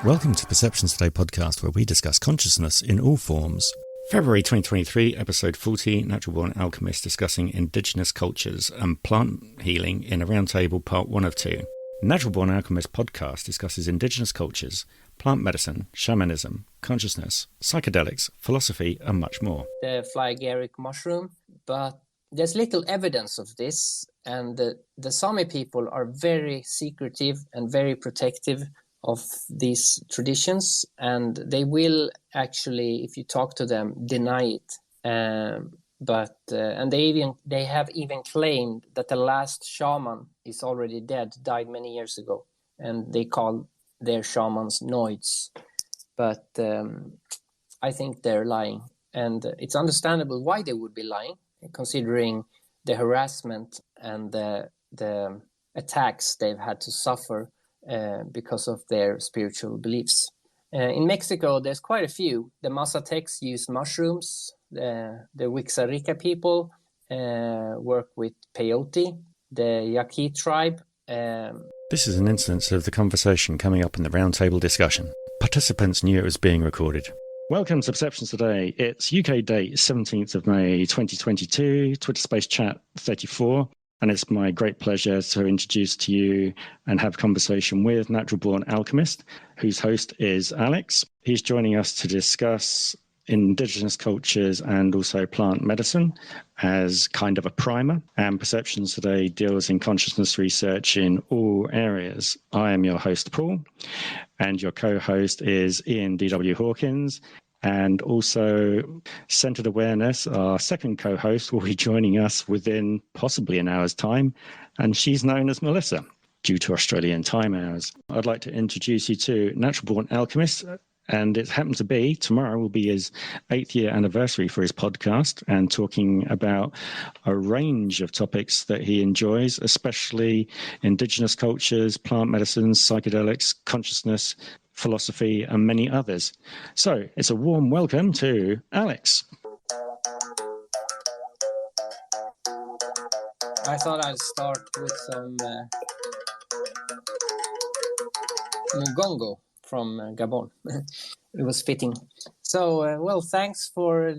Welcome to Perceptions Today podcast, where we discuss consciousness in all forms. February 2023, episode 40, Natural Born Alchemist, discussing Indigenous cultures and plant healing in a roundtable, part 1 of 2. Natural Born Alchemist podcast discusses Indigenous cultures, plant medicine, shamanism, consciousness, psychedelics, philosophy, and much more. The flygaric mushroom, but there's little evidence of this, and the Sami people are very secretive and very protective of these traditions, and they will actually, if you talk to them, deny it. And they have even claimed that the last shaman is already dead, died many years ago, and they call their shamans Noids. But I think they're lying, and it's understandable why they would be lying, considering the harassment and the attacks they've had to suffer because of their spiritual beliefs. In Mexico, there's quite a few. The Mazatecs use mushrooms. The Wixárika people work with peyote. The Yaqui tribe. This is an instance of the conversation coming up in the roundtable discussion. Participants knew it was being recorded. Welcome to Perceptions Today. It's UK date 17th of May 2022, Twitter Space Chat 34. And it's my great pleasure to introduce to you and have a conversation with Natural Born Alchemist, whose host is Alex. He's joining us to discuss Indigenous cultures and also plant medicine as kind of a primer. And Perceptions Today deals in consciousness research in all areas. I am your host, Paul, and your co-host is Ian D.W. Hawkins. And also CentredAwareness, our second co-host, will be joining us within possibly an hour's time. And she's known as Melissa, due to Australian time hours. I'd like to introduce you to Natural Born Alchemist. And it happens to be, tomorrow will be his 8th year anniversary for his podcast, and talking about a range of topics that he enjoys, especially Indigenous cultures, plant medicines, psychedelics, consciousness, philosophy, and many others. So it's a warm welcome to Alex. I thought I'd start with some Mugongo from Gabon. It was fitting. So, thanks for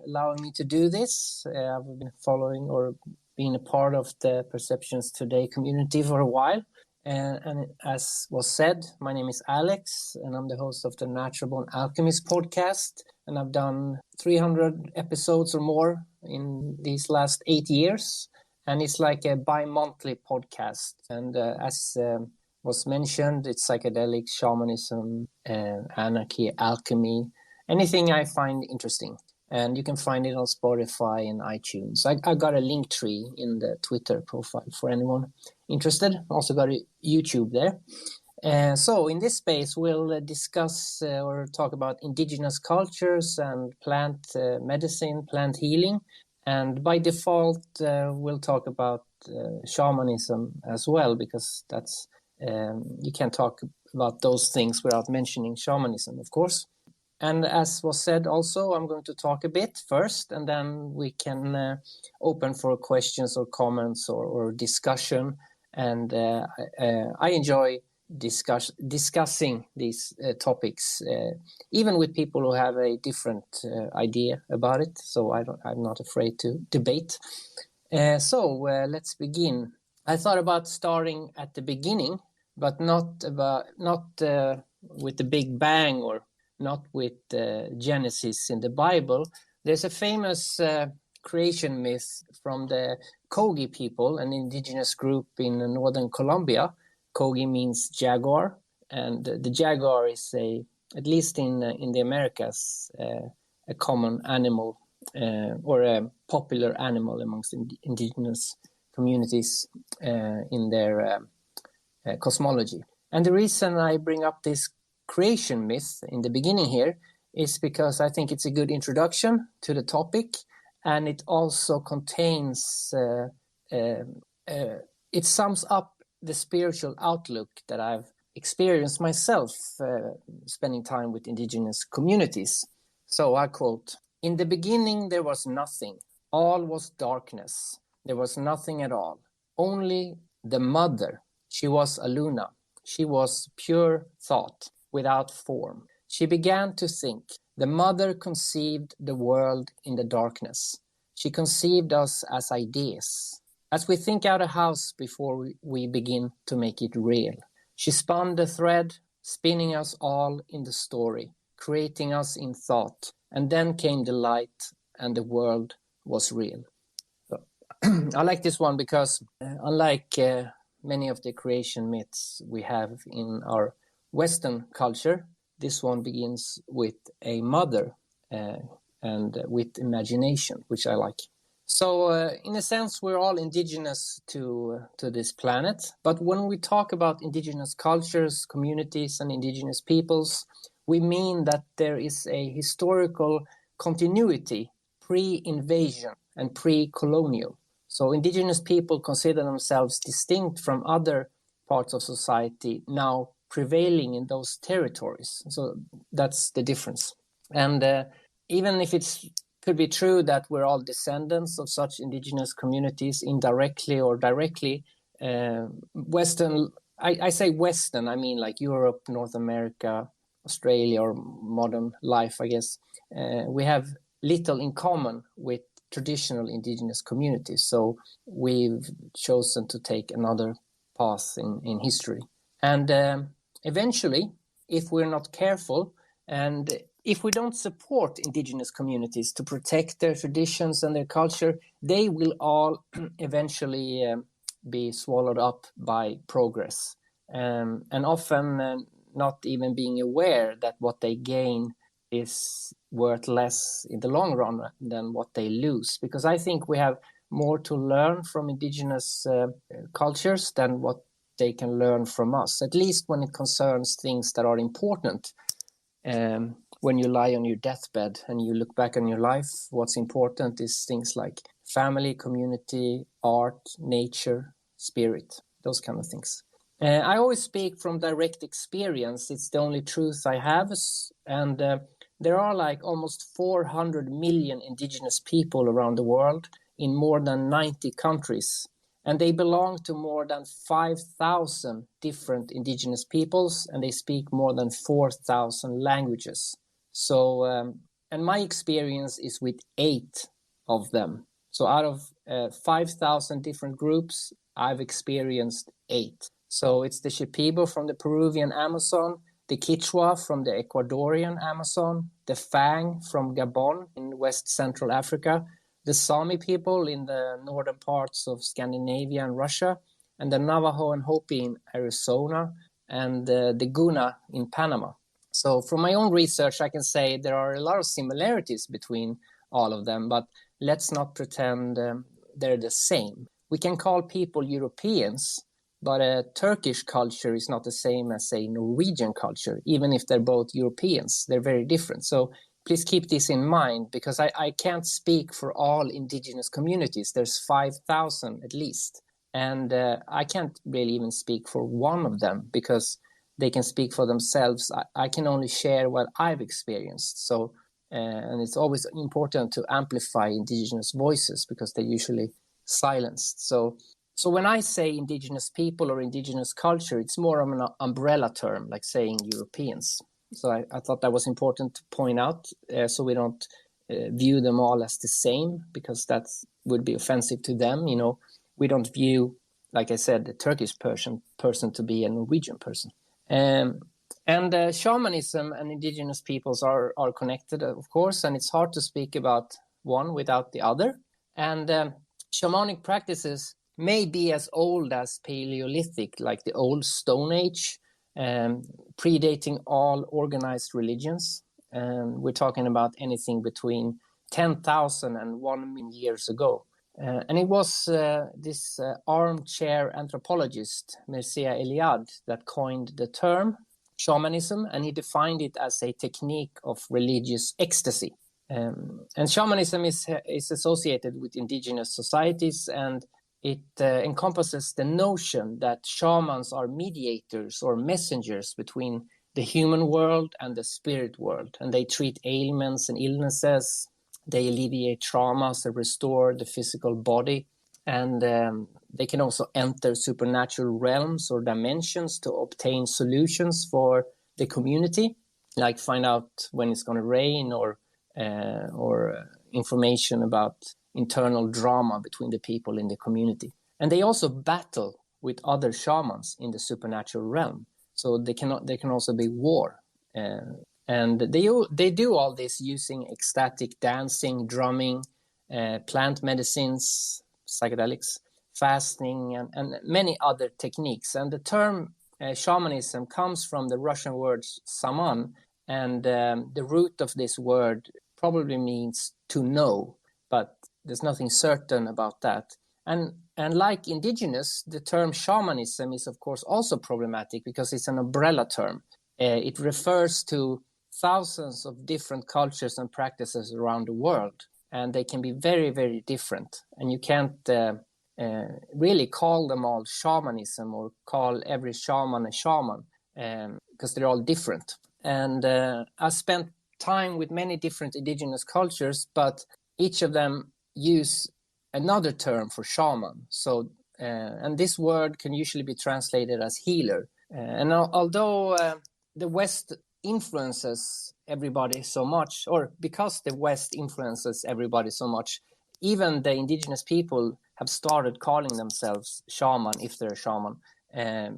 allowing me to do this. I've been following or being a part of the Perceptions Today community for a while. And as was said, my name is Alex, and I'm the host of the Natural Born Alchemist podcast. And I've done 300 episodes or more in these last 8 years. And it's like a bi-monthly podcast. And as was mentioned, it's psychedelic, shamanism, anarchy, alchemy, anything I find interesting. And you can find it on Spotify and iTunes. I got a link tree in the Twitter profile for anyone interested. Also got a YouTube there. So in this space, we'll discuss or talk about indigenous cultures and plant medicine, plant healing. And by default, we'll talk about shamanism as well, because that's you can't talk about those things without mentioning shamanism, of course. And as was said also, I'm going to talk a bit first, and then we can open for questions or comments or discussion. And I enjoy discussing these topics, even with people who have a different idea about it. So I'm not afraid to debate. So let's begin. I thought about starting at the beginning, but not with the Big Bang or not with Genesis in the Bible. There's a famous creation myth from the Kogi people, an indigenous group in northern Colombia. Kogi means jaguar, and the jaguar is at least in the Americas, a common animal or a popular animal amongst indigenous communities in their cosmology. And the reason I bring up this creation myth in the beginning here is because I think it's a good introduction to the topic, and it also contains it sums up the spiritual outlook that I've experienced myself spending time with indigenous communities. So I quote, "In the beginning there was nothing, all was darkness, there was nothing at all, only the mother, she was a Luna, she was pure thought. without form. She began to think. The mother conceived the world in the darkness. She conceived us as ideas, as we think out a house before we begin to make it real. She spun the thread, spinning us all in the story, creating us in thought. And then came the light, and the world was real. So, I like this one because unlike many of the creation myths we have in our Western culture, this one begins with a mother and with imagination, which I like. So in a sense, we're all indigenous to this planet. But when we talk about indigenous cultures, communities, and indigenous peoples, we mean that there is a historical continuity pre-invasion and pre-colonial. So indigenous people consider themselves distinct from other parts of society now prevailing in those territories. So that's the difference. And even if it could be true that we're all descendants of such indigenous communities indirectly or directly, Western, I say Western, I mean like Europe, North America, Australia, or modern life, I guess, we have little in common with traditional indigenous communities. So we've chosen to take another path in history. And eventually, if we're not careful and if we don't support indigenous communities to protect their traditions and their culture, they will all eventually be swallowed up by progress. And often not even being aware that what they gain is worth less in the long run than what they lose. Because I think we have more to learn from indigenous cultures than what they can learn from us, at least when it concerns things that are important. When you lie on your deathbed and you look back on your life, what's important is things like family, community, art, nature, spirit, those kind of things. I always speak from direct experience. It's the only truth I have. And there are like almost 400 million indigenous people around the world in more than 90 countries. And they belong to more than 5,000 different indigenous peoples, and they speak more than 4,000 languages. So, and my experience is with 8 of them. So out of 5,000 different groups, I've experienced 8. So it's the Shipibo from the Peruvian Amazon, the Quechua from the Ecuadorian Amazon, the Fang from Gabon in West Central Africa, the Sami people in the northern parts of Scandinavia and Russia, and the Navajo and Hopi in Arizona, and the Guna in Panama. So from my own research, I can say there are a lot of similarities between all of them, but let's not pretend they're the same. We can call people Europeans, but a Turkish culture is not the same as a Norwegian culture, even if they're both Europeans. They're very different. So please keep this in mind, because I can't speak for all indigenous communities. There's 5,000 at least. And I can't really even speak for one of them, because they can speak for themselves. I can only share what I've experienced. So, and it's always important to amplify indigenous voices, because they're usually silenced. So when I say indigenous people or indigenous culture, it's more of an umbrella term, like saying Europeans. So I thought that was important to point out, so we don't view them all as the same, because that would be offensive to them. You know, we don't view, like I said, the Turkish person to be a Norwegian person. And shamanism and indigenous peoples are connected, of course, and it's hard to speak about one without the other. And shamanic practices may be as old as Paleolithic, like the old Stone Age, predating all organized religions. We're talking about anything between 10,000 and 1 million years ago. And it was this armchair anthropologist, Mircea Eliade, that coined the term shamanism, and he defined it as a technique of religious ecstasy. And shamanism is associated with indigenous societies, and it encompasses the notion that shamans are mediators or messengers between the human world and the spirit world, and they treat ailments and illnesses. They alleviate traumas and restore the physical body, and they can also enter supernatural realms or dimensions to obtain solutions for the community, like find out when it's going to rain or information about internal drama between the people in the community. And they also battle with other shamans in the supernatural realm. So there can also be war. And they do all this using ecstatic dancing, drumming, plant medicines, psychedelics, fasting, and many other techniques. And the term shamanism comes from the Russian word saman, and the root of this word probably means to know, but there's nothing certain about that. And like indigenous, the term shamanism is of course also problematic because it's an umbrella term. It refers to thousands of different cultures and practices around the world, and they can be very, very different. And you can't really call them all shamanism or call every shaman a shaman because they're all different. And I spent time with many different indigenous cultures, but each of them use another term for shaman. So, and this word can usually be translated as healer. And although the West influences everybody so much, or because the West influences everybody so much, even the indigenous people have started calling themselves shaman if they're a shaman.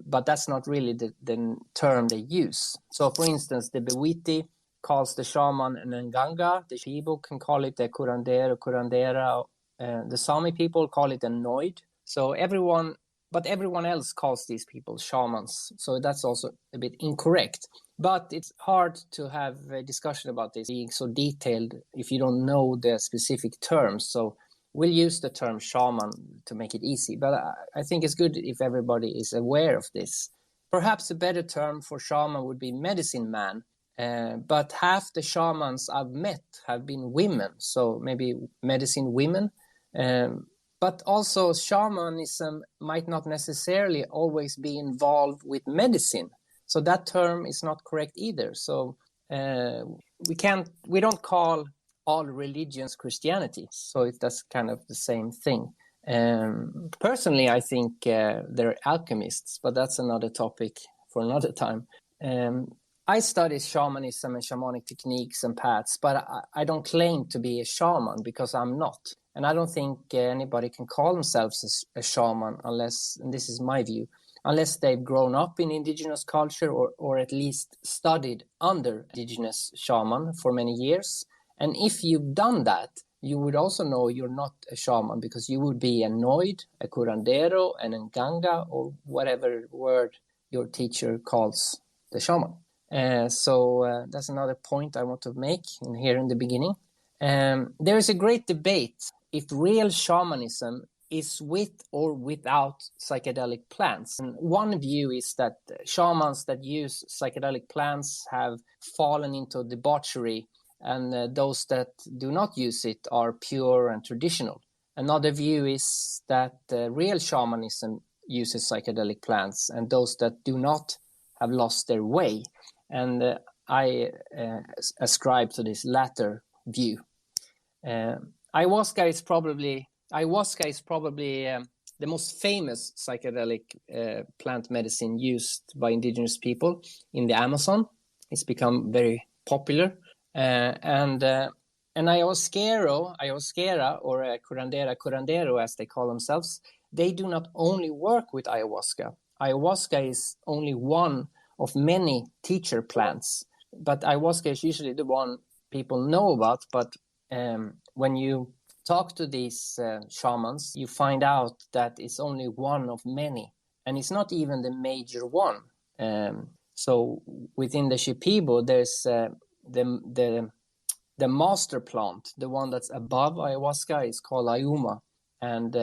But that's not really the term they use. So, for instance, the Vooght calls the shaman an Nganga. The Shipibo can call it a curandera. The Sami people call it a Noid. So everyone else calls these people shamans. So that's also a bit incorrect. But it's hard to have a discussion about this being so detailed if you don't know the specific terms. So we'll use the term shaman to make it easy. But I think it's good if everybody is aware of this. Perhaps a better term for shaman would be medicine man. But half the shamans I've met have been women. So maybe medicine women. But also shamanism might not necessarily always be involved with medicine. So that term is not correct either. So we don't call all religions Christianity. So that's kind of the same thing. Personally, I think they're alchemists, but that's another topic for another time. I study shamanism and shamanic techniques and paths, but I don't claim to be a shaman because I'm not. And I don't think anybody can call themselves a shaman unless, and this is my view, unless they've grown up in indigenous culture or at least studied under indigenous shaman for many years. And if you've done that, you would also know you're not a shaman because you would be a Noid, a curandero, an Nganga, or whatever word your teacher calls the shaman. So that's another point I want to make here in the beginning. There is a great debate if real shamanism is with or without psychedelic plants. And one view is that shamans that use psychedelic plants have fallen into debauchery, and those that do not use it are pure and traditional. Another view is that real shamanism uses psychedelic plants, and those that do not have lost their way. And I ascribe to this latter view. Ayahuasca is probably the most famous psychedelic plant medicine used by indigenous people in the Amazon. It's become very popular. And ayahuasquera or curandero, as they call themselves, they do not only work with ayahuasca. Ayahuasca is only one of many teacher plants, but ayahuasca is usually the one people know about. But when you talk to these shamans, you find out that it's only one of many, and it's not even the major one. So within the Shipibo, there's the master plant, the one that's above ayahuasca, is called Ayuma, and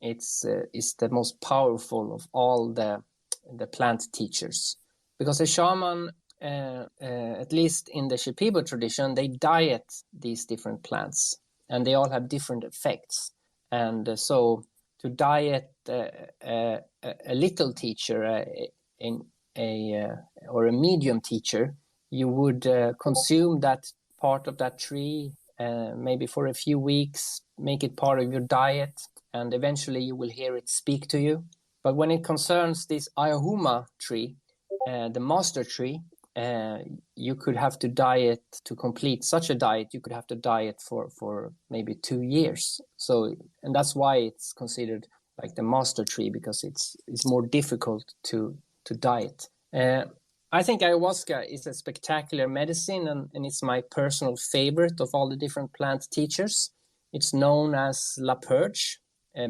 it's the most powerful of all the plant teachers. Because a shaman, at least in the Shipibo tradition, they diet these different plants, and they all have different effects. And so to diet a little teacher, or a medium teacher, you would consume that part of that tree, maybe for a few weeks, make it part of your diet, and eventually you will hear it speak to you. But when it concerns this Ayahuma tree, the master tree, you could have to diet to complete such a diet. You could have to diet for maybe 2 years. So, and that's why it's considered like the master tree, because it's more difficult to diet. I think ayahuasca is a spectacular medicine, and it's my personal favorite of all the different plant teachers. It's known as La Purge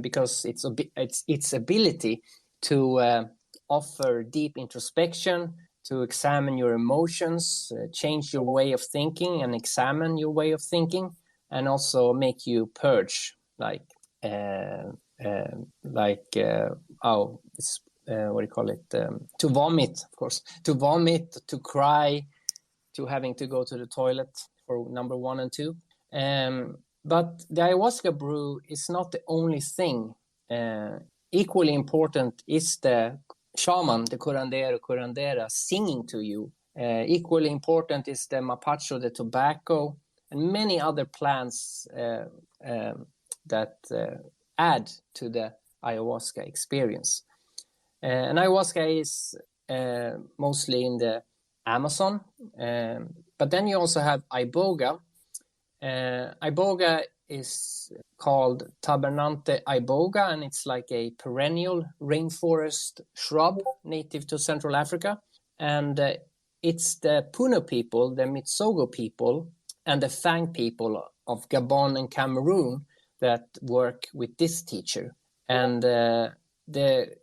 because its ability to offer deep introspection, to examine your emotions, change your way of thinking and examine your way of thinking, and also make you purge, what do you call it? To vomit, of course. To vomit, to cry, to having to go to the toilet for number 1 and 2. But the ayahuasca brew is not the only thing. Equally important is the shaman, the curandera, singing to you. Equally important is the mapacho, the tobacco, and many other plants that add to the ayahuasca experience. And ayahuasca is mostly in the Amazon, but then you also have iboga. Iboga is called Tabernante iboga, and it's like a perennial rainforest shrub native to Central Africa. And it's the Puno people, the Mitsogo people, and the Fang people of Gabon and Cameroon that work with this teacher. And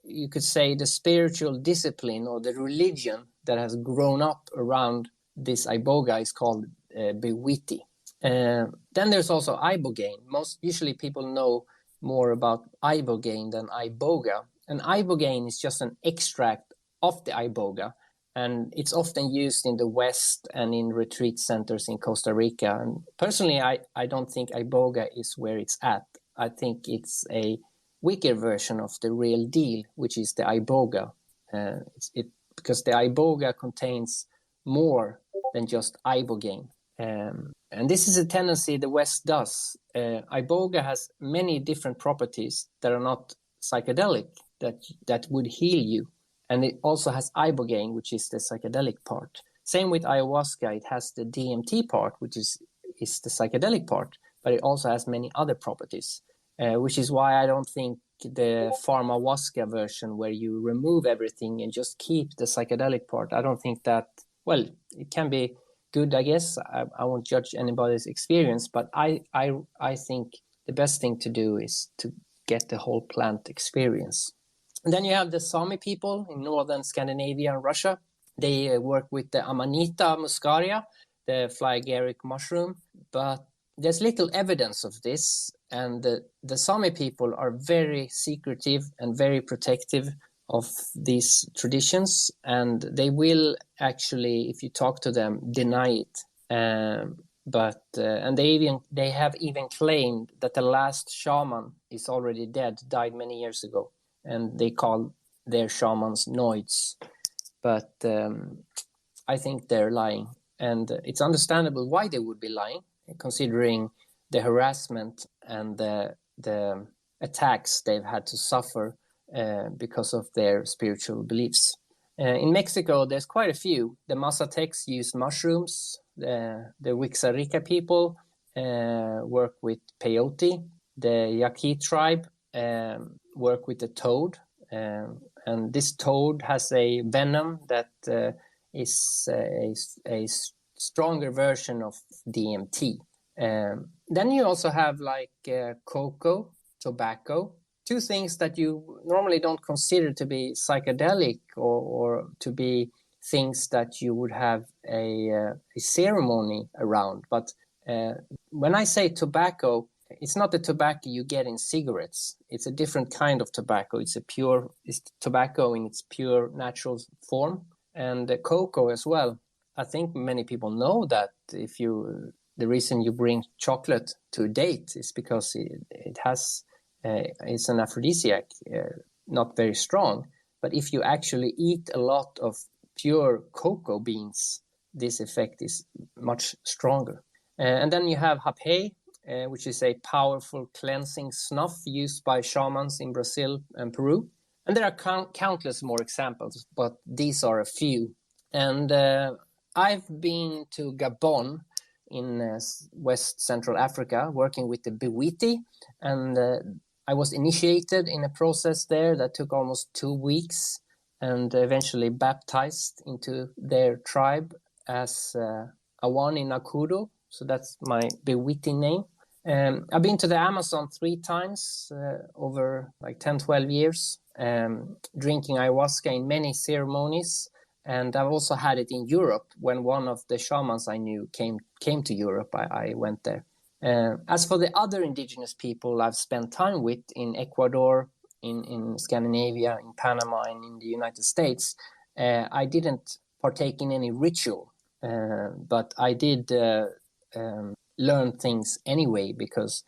you could say the spiritual discipline or the religion that has grown up around this iboga is called Bewiti. Then there's also ibogaine. Usually people know more about ibogaine than iboga. And ibogaine is just an extract of the iboga, and it's often used in the West and in retreat centers in Costa Rica. And personally, I don't think iboga is where it's at. I think it's a weaker version of the real deal, which is the iboga. Because the iboga contains more than just ibogaine. And this is a tendency the West does. Iboga has many different properties that are not psychedelic, that would heal you. And it also has ibogaine, which is the psychedelic part. Same with ayahuasca, it has the DMT part, which is the psychedelic part, but it also has many other properties, which is why I don't think the pharmahuasca version, where you remove everything and just keep the psychedelic part, I don't think that, well, it can be good, I guess. I won't judge anybody's experience, but I think the best thing to do is to get the whole plant experience. And then you have the Sami people in northern Scandinavia and Russia. They work with the Amanita muscaria, the fly agaric mushroom, but there's little evidence of this. And the Sami people are very secretive and very protective of these traditions, and they will actually, if you talk to them, deny it. And they have even claimed that the last shaman is already dead, died many years ago, and they call their shamans noids. But I think they're lying, and it's understandable why they would be lying, considering the harassment and the attacks they've had to suffer because of their spiritual beliefs. In Mexico, there's quite a few. The Mazatecs use mushrooms. The Wixárika people work with peyote. The Yaqui tribe work with the toad. And this toad has a venom that is a stronger version of DMT. Then you also have like cocoa, tobacco, two things that you normally don't consider to be psychedelic or to be things that you would have a ceremony around. But when I say tobacco, it's not the tobacco you get in cigarettes. It's a different kind of tobacco. It's tobacco in its pure natural form. And the cocoa as well. I think many people know that the reason you bring chocolate to a date is because it's an aphrodisiac, not very strong. But if you actually eat a lot of pure cocoa beans, this effect is much stronger. And then you have hapé, which is a powerful cleansing snuff used by shamans in Brazil and Peru. And there are countless more examples, but these are a few. And I've been to Gabon in West Central Africa, working with the Bewiti, and I was initiated in a process there that took almost 2 weeks, and eventually baptized into their tribe as Awani Nakudo. So that's my Bewiti name. I've been to the Amazon 3 times over like 10, 12 years, drinking ayahuasca in many ceremonies. And I've also had it in Europe. When one of the shamans I knew came to Europe, I went there. As for the other indigenous people I've spent time with in Ecuador, in Scandinavia, in Panama, and in the United States, I didn't partake in any ritual, but I did learn things anyway, because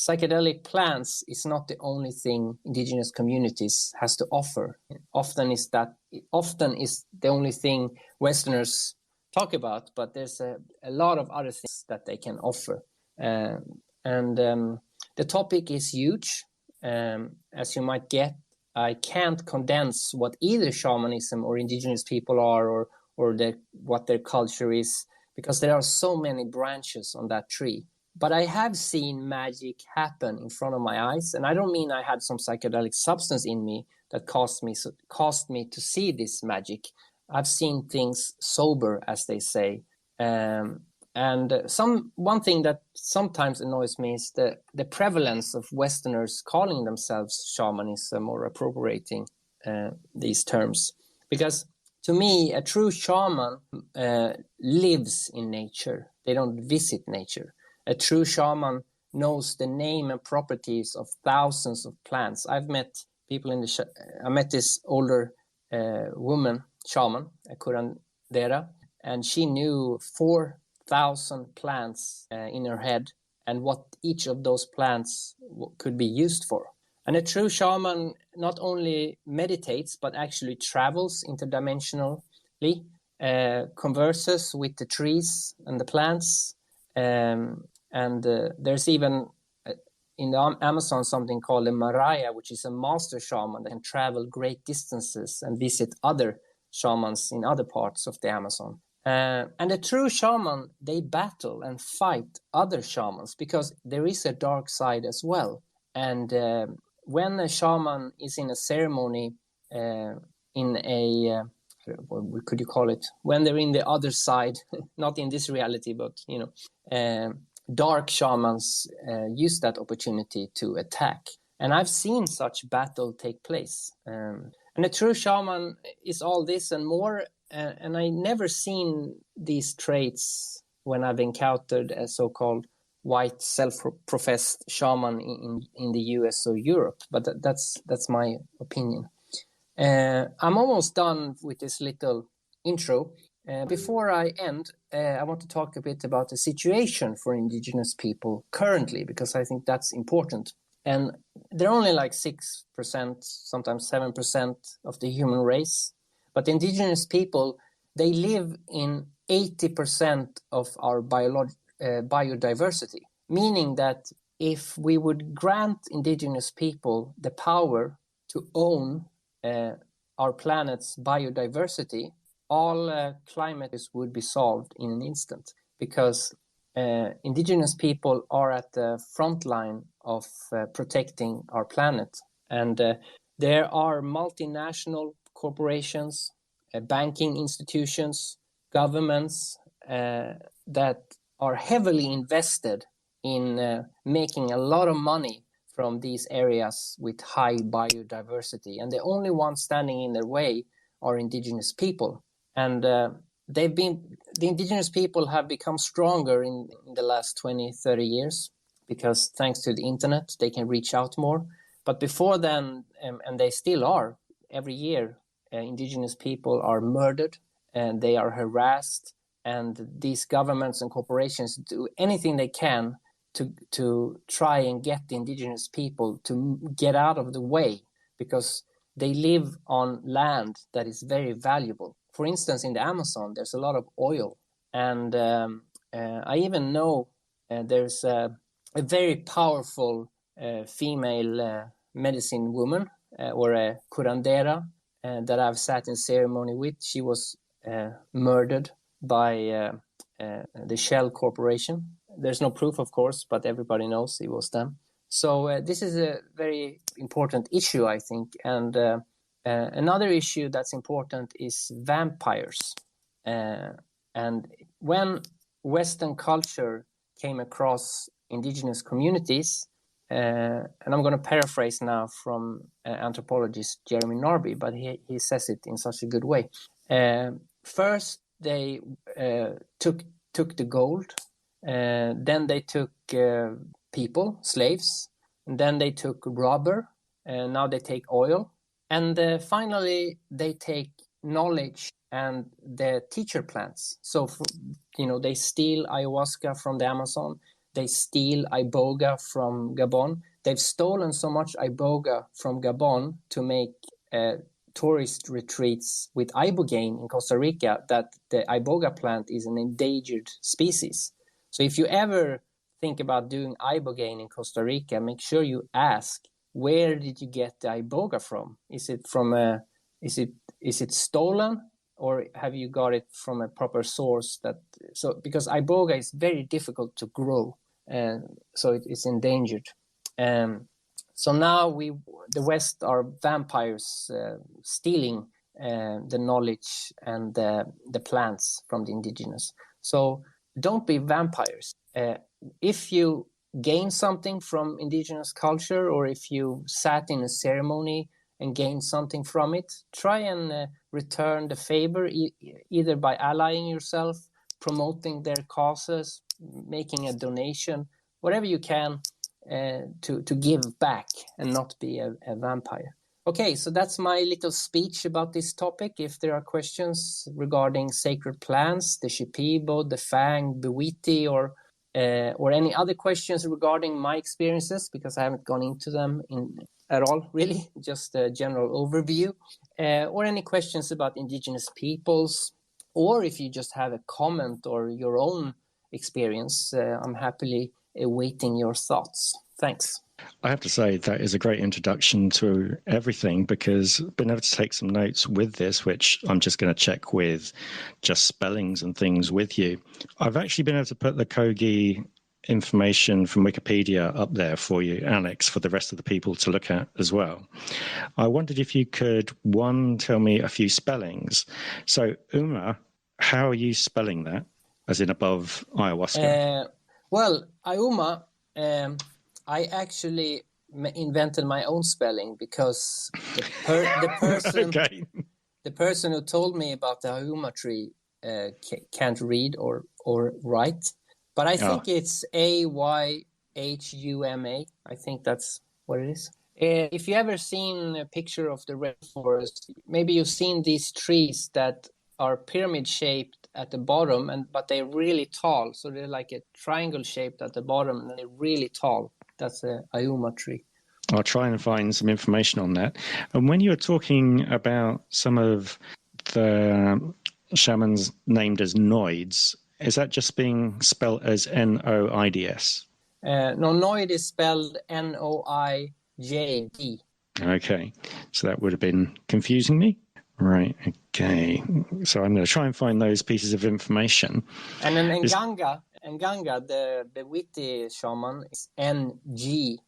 psychedelic plants is not the only thing indigenous communities has to offer. Often is the only thing Westerners talk about, but there's a lot of other things that they can offer. The topic is huge. As you might get, I can't condense what either shamanism or indigenous people are, or what their culture is, because there are so many branches on that tree. But I have seen magic happen in front of my eyes, and I don't mean I had some psychedelic substance in me that caused me to see this magic. I've seen things sober, as they say. One thing that sometimes annoys me is the prevalence of Westerners calling themselves shamanism or appropriating these terms. Because to me, a true shaman lives in nature. They don't visit nature. A true shaman knows the name and properties of thousands of plants. I've met people I met this older woman, shaman, a curandera, and she knew 4,000 plants in her head, and what each of those plants could be used for. And a true shaman not only meditates, but actually travels interdimensionally, converses with the trees and the plants. There's even in the Amazon something called a Maraya, which is a master shaman that can travel great distances and visit other shamans in other parts of the Amazon. And a true shaman, they battle and fight other shamans, because there is a dark side as well. And when a shaman is in a ceremony, what could you call it? When they're in the other side, not in this reality, but dark shamans use that opportunity to attack. And I've seen such battle take place. And a true shaman is all this and more. And I never seen these traits when I've encountered a so-called white self-professed shaman in the US or Europe. But that's my opinion. I'm almost done with this little intro. Before I end, I want to talk a bit about the situation for indigenous people currently, because I think that's important. And they're only like 6%, sometimes 7% of the human race. But indigenous people, they live in 80% of our biodiversity, meaning that if we would grant indigenous people the power to own our planet's biodiversity, all climate issues would be solved in an instant, because indigenous people are at the front line of protecting our planet. And there are multinational corporations, banking institutions, governments that are heavily invested in making a lot of money from these areas with high biodiversity. And the only ones standing in their way are indigenous people. And the indigenous people have become stronger in the last 20, 30 years, because thanks to the internet, they can reach out more. But before then, and they still are, every year, indigenous people are murdered and they are harassed. And these governments and corporations do anything they can to try and get the indigenous people to get out of the way, because they live on land that is very valuable. For instance, in the Amazon, there's a lot of oil. And I even know there's a very powerful female medicine woman or a curandera that I've sat in ceremony with. She was murdered by the Shell Corporation. There's no proof, of course, but everybody knows it was them. So this is a very important issue, I think. And another issue that's important is vampires. And when Western culture came across indigenous communities, and I'm going to paraphrase now from anthropologist Jeremy Narby, but he says it in such a good way. First, they took the gold, then they took people, slaves, and then they took rubber, and now they take oil, and finally they take knowledge and the teacher plants. So, they steal ayahuasca from the Amazon, they steal iboga from Gabon. They've stolen so much iboga from Gabon to make tourist retreats with ibogaine in Costa Rica that the iboga plant is an endangered species. So if you ever think about doing ibogaine in Costa Rica, make sure you ask, where did you get the iboga from? Is it from is it stolen, or have you got it from a proper source? Because iboga is very difficult to grow, and so it's endangered. So now the West are vampires stealing the knowledge and the plants from the indigenous. So don't be vampires. If you gain something from indigenous culture, or if you sat in a ceremony and gained something from it, try and return the favor, either by allying yourself, promoting their causes, making a donation, whatever you can to give back and not be a vampire. Okay, so that's my little speech about this topic. If there are questions regarding sacred plants, the Shipibo, the Fang, the Wheaty, or any other questions regarding my experiences, because I haven't gone into them at all, really, just a general overview, or any questions about indigenous peoples, or if you just have a comment or your own experience, I'm happily awaiting your thoughts. Thanks. I have to say that is a great introduction to everything, because I've been able to take some notes with this, which I'm just going to check with just spellings and things with you. I've actually been able to put the Kogi information from Wikipedia up there for you, Alex, for the rest of the people to look at as well. I wondered if you could, tell me a few spellings. So, Uma, how are you spelling that, as in above ayahuasca? Well, Auma, I actually invented my own spelling, because the person Okay. The person who told me about the Auma tree can't read or write, but I think it's Ayhuma. I think that's what it is. If you ever seen a picture of the rainforest, maybe you've seen these trees that are pyramid shaped at the bottom, but they're really tall. So they're like a triangle shaped at the bottom, and they're really tall. That's a Ayuma tree. I'll try and find some information on that. And when you were talking about some of the shamans named as Noids, is that just being spelled as Noids? No, Noid is spelled Noid. Okay, so that would have been confusing me. Right, okay. So I'm going to try and find those pieces of information. And then Nganga, the Wheaty shaman, is Nganga.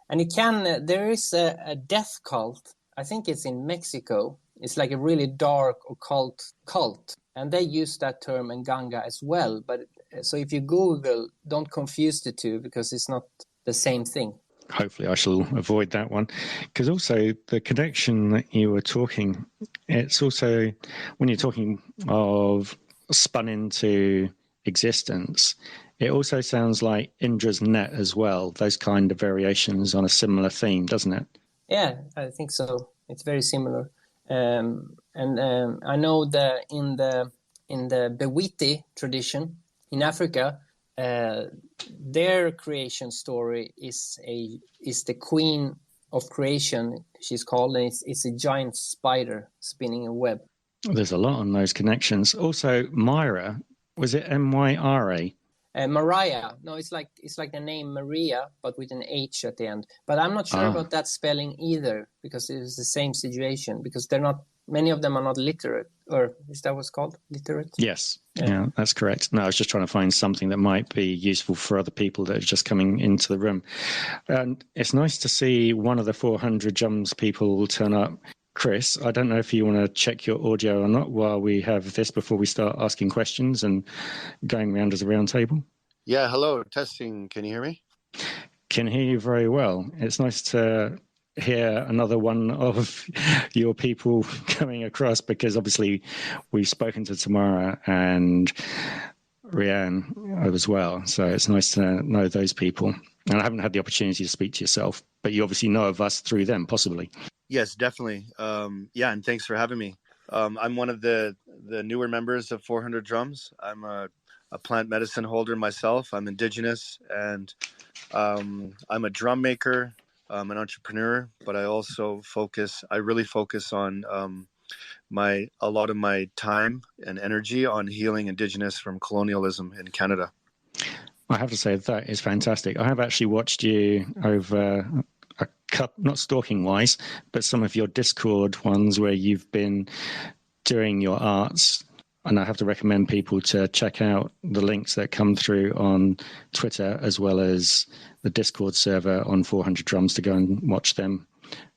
And there is a death cult, I think it's in Mexico. It's like a really dark occult cult. And they use that term Nganga as well. But so if you Google, don't confuse the two, because it's not the same thing. Hopefully I shall avoid that one, because also the connection that you were talking, it's also when you're talking of spun into existence, it also sounds like Indra's net as well, those kind of variations on a similar theme, doesn't it? Yeah, I think so. It's very similar. And I know that in the Bewiti tradition in Africa, their creation story is the queen of creation, she's called, and it's a giant spider spinning a web. There's a lot on those connections. Also, Meyer, was it Myra? Mariah. No, it's like the name Maria, but with an H at the end. But I'm not sure about that spelling either, because it is the same situation. Because many of them are not literate, or is that what's called literate? Yes, yeah, that's correct. No, I was just trying to find something that might be useful for other people that are just coming into the room. And it's nice to see one of the 400 Jums people turn up. Chris, I don't know if you want to check your audio or not while we have this before we start asking questions and going around as a round table. Yeah, hello, testing. Can you hear me? Can hear you very well. It's nice to hear another one of your people coming across, because obviously we've spoken to Tamara and Rianne as well. So it's nice to know those people. And I haven't had the opportunity to speak to yourself, but you obviously know of us through them, possibly. Yes, definitely. Yeah, and thanks for having me. I'm one of the newer members of 400 Drums. I'm a plant medicine holder myself. I'm Indigenous, and I'm a drum maker. I'm an entrepreneur, but I really focus on a lot of my time and energy on healing Indigenous from colonialism in Canada. I have to say that is fantastic. I have actually watched you over a couple, not stalking wise, but some of your Discord ones where you've been doing your arts. And I have to recommend people to check out the links that come through on Twitter, as well as the Discord server on 400 Drums, to go and watch them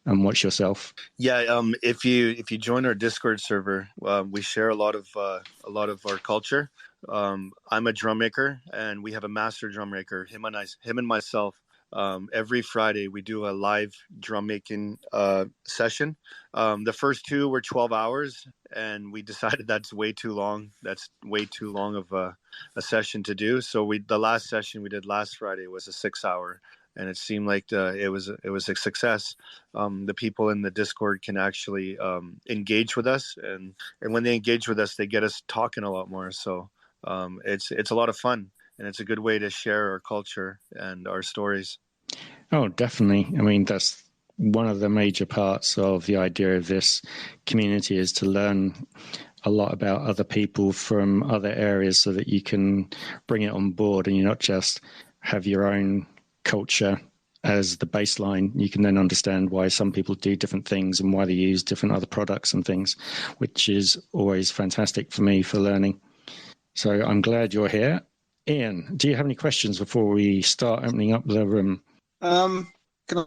and watch yourself. Yeah, if you join our Discord server, we share a lot of our culture. I'm a drum maker, and we have a master drum maker. Him and myself. Every Friday we do a live drum making session. The first two were 12 hours, and we decided that's way too long. That's way too long of a session to do. So the last session we did last Friday was a 6-hour, and it seemed like it was a success. The people in the Discord can actually engage with us, and when they engage with us, they get us talking a lot more. So it's a lot of fun. And it's a good way to share our culture and our stories. Oh, definitely. I mean, that's one of the major parts of the idea of this community, is to learn a lot about other people from other areas so that you can bring it on board and you not just have your own culture as the baseline. You can then understand why some people do different things and why they use different other products and things, which is always fantastic for me for learning. So I'm glad you're here. Ian, do you have any questions before we start opening up the room? Can I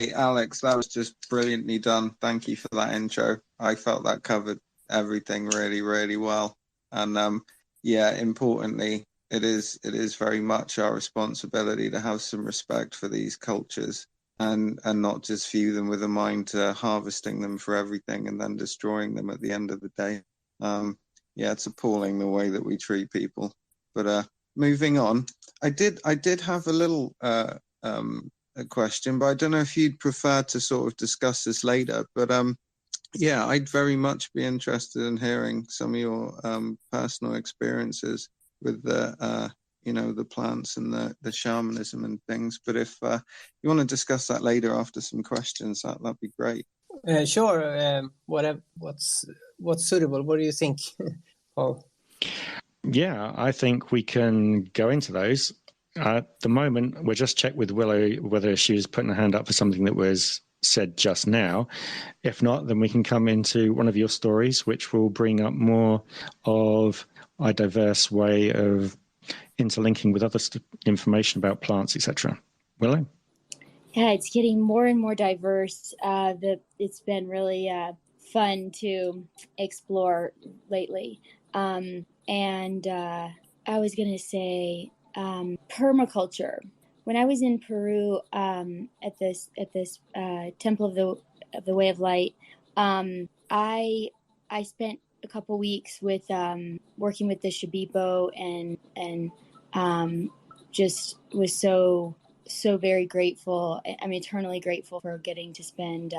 say, Alex, that was just brilliantly done. Thank you for that intro. I felt that covered everything really, really well. And yeah, importantly, it is very much our responsibility to have some respect for these cultures and not just view them with a mind to harvesting them for everything and then destroying them at the end of the day. Yeah, it's appalling the way that we treat people. But moving on, I did have a little a question, but I don't know if you'd prefer to sort of discuss this later. But yeah, I'd very much be interested in hearing some of your personal experiences with the the plants and the shamanism and things. But if you want to discuss that later after some questions, that'd be great. Sure. What's suitable? What do you think, Paul? Yeah, I think we can go into those. At the moment, we'll just check with Willow whether she was putting her hand up for something that was said just now. If not, then we can come into one of your stories, which will bring up more of a diverse way of interlinking with other information about plants, etc. Willow? Yeah, it's getting more and more diverse. It's been really fun to explore lately. And I was going to say permaculture. When I was in Peru at this Temple of the Way of Light, I spent a couple weeks with working with the Shipibo and just was so very grateful. I'm eternally grateful for getting to spend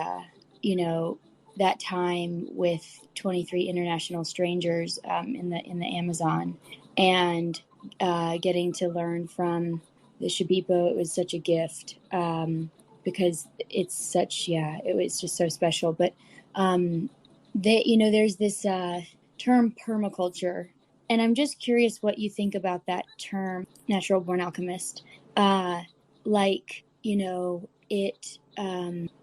that time with 23 international strangers in the Amazon, and getting to learn from the Shipibo. It was such a gift because it was just so special. But there's this term permaculture, and I'm just curious what you think about that term. natural born alchemist.